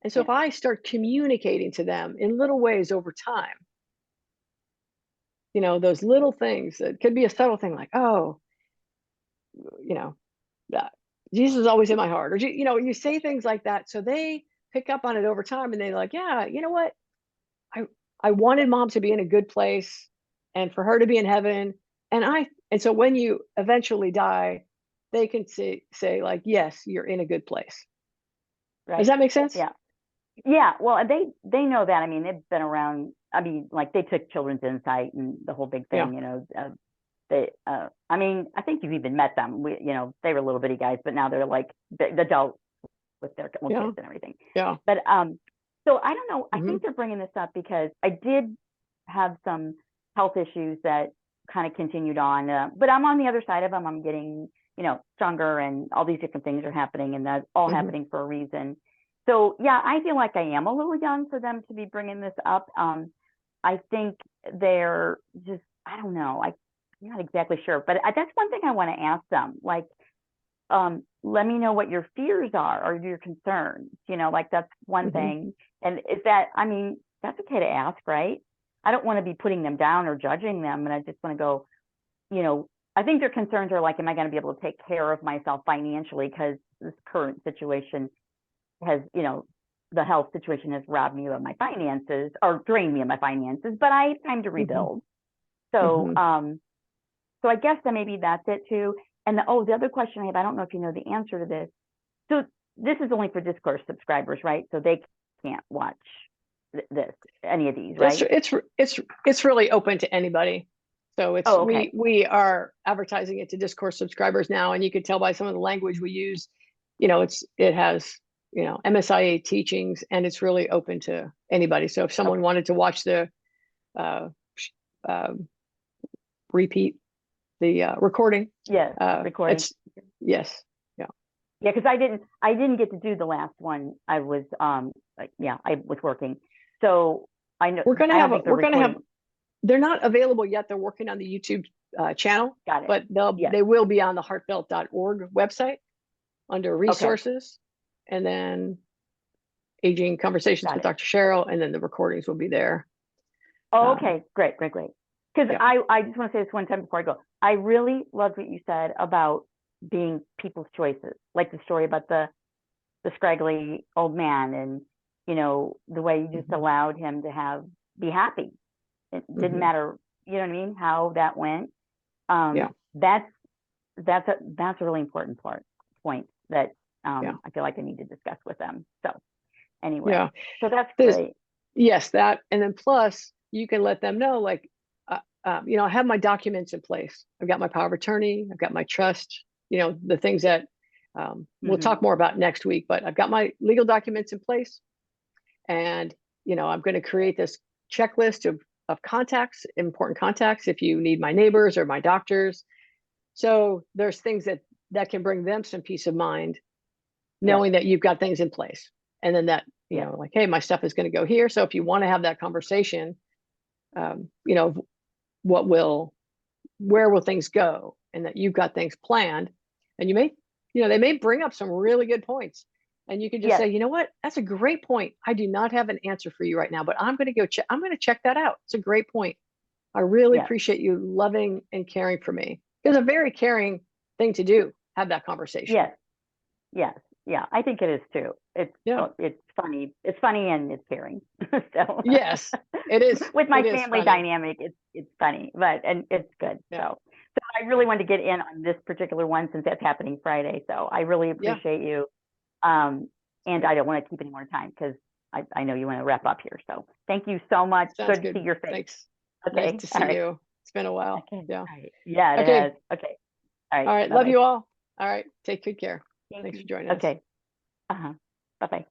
And so if I start communicating to them in little ways over time, those little things that could be a subtle thing like, oh, that Jesus is always in my heart, or you say things like that, so they pick up on it over time, and they're like, yeah, you know what, I wanted mom to be in a good place, and for her to be in heaven, and so when you eventually die, they can say like, yes, you're in a good place. Right. Does that make sense? Yeah. Yeah. Well, they know that. I mean, they've been around. I mean, like they took Children's Insight and the whole big thing. I mean, I think you've even met them. They were little bitty guys, but now they're like the adults with their kids and everything. Yeah. But so I don't know. I think they're bringing this up because I did have some health issues that kind of continued on. But I'm on the other side of them. I'm getting, stronger, and all these different things are happening, and that's all happening for a reason. So yeah, I feel like I am a little young for them to be bringing this up. I think they're just, I don't know. I'm not exactly sure, but that's one thing I want to ask them. Like, let me know what your fears are or your concerns. Like that's one thing. And is that, I mean, that's okay to ask, right? I don't want to be putting them down or judging them. And I just want to go, I think their concerns are like, am I going to be able to take care of myself financially? Because this current situation has, the health situation has robbed me of my finances or drained me of my finances, but I have time to rebuild. So, so I guess that maybe that's it too. And the other question I have, I don't know if you know the answer to this. So this is only for Discourse subscribers, right? So they can't watch any of these, right? It's really open to anybody. So it's okay. we are advertising it to Discourse subscribers now, and you can tell by some of the language we use. It has MSIA teachings, and it's really open to anybody. So if someone wanted to watch the repeat the recording, recording, yes. Yeah, because I didn't get to do the last one. I was I was working. So I know we're gonna have they're not available yet. They're working on the YouTube channel. Got it. But they will be on the heartfelt.org website under resources, and then Aging Conversations with Dr. Cheryl, and then the recordings will be there. Oh, okay, great. Because I just want to say this one time before I go. I really loved what you said about being people's choices, like the story about the scraggly old man, and the way you just allowed him to be happy. It didn't matter, you know what I mean, how that went. That's a really important point that I feel like I need to discuss with them. So anyway, so that's great. Yes, that, and then plus you can let them know, like, I have my documents in place. I've got my power of attorney. I've got my trust. The things that we'll talk more about next week. But I've got my legal documents in place, and I'm going to create this checklist of contacts, important contacts, if you need my neighbors or my doctors. So there's things that can bring them some peace of mind, knowing that you've got things in place, and then that like, hey, my stuff is going to go here. So if you want to have that conversation, where will things go, and that you've got things planned, And they may bring up some really good points. And you can just Yes. say, you know what, that's a great point. I do not have an answer for you right now, but I'm going to go check. I'm going to check that out. It's a great point. I really Yes. appreciate you loving and caring for me. It's a very caring thing to do. Have that conversation. Yes. Yes. Yeah. I think it is too. It's funny. It's funny and it's caring. So yes, it is. With my it is family funny. dynamic, it's funny, and it's good. Yeah. So I really wanted to get in on this particular one since that's happening Friday. So I really appreciate you. And I don't want to keep any more time because I know you want to wrap up here. So thank you so much. Sounds Good to see your face. Thanks. Okay. Nice to see you. It's been a while. Okay. Yeah. All right. Yeah, it Okay. has. Okay. All right. All right. Love you all. All right. Take good care. Thank Thanks you. for joining us. Okay. Bye-bye.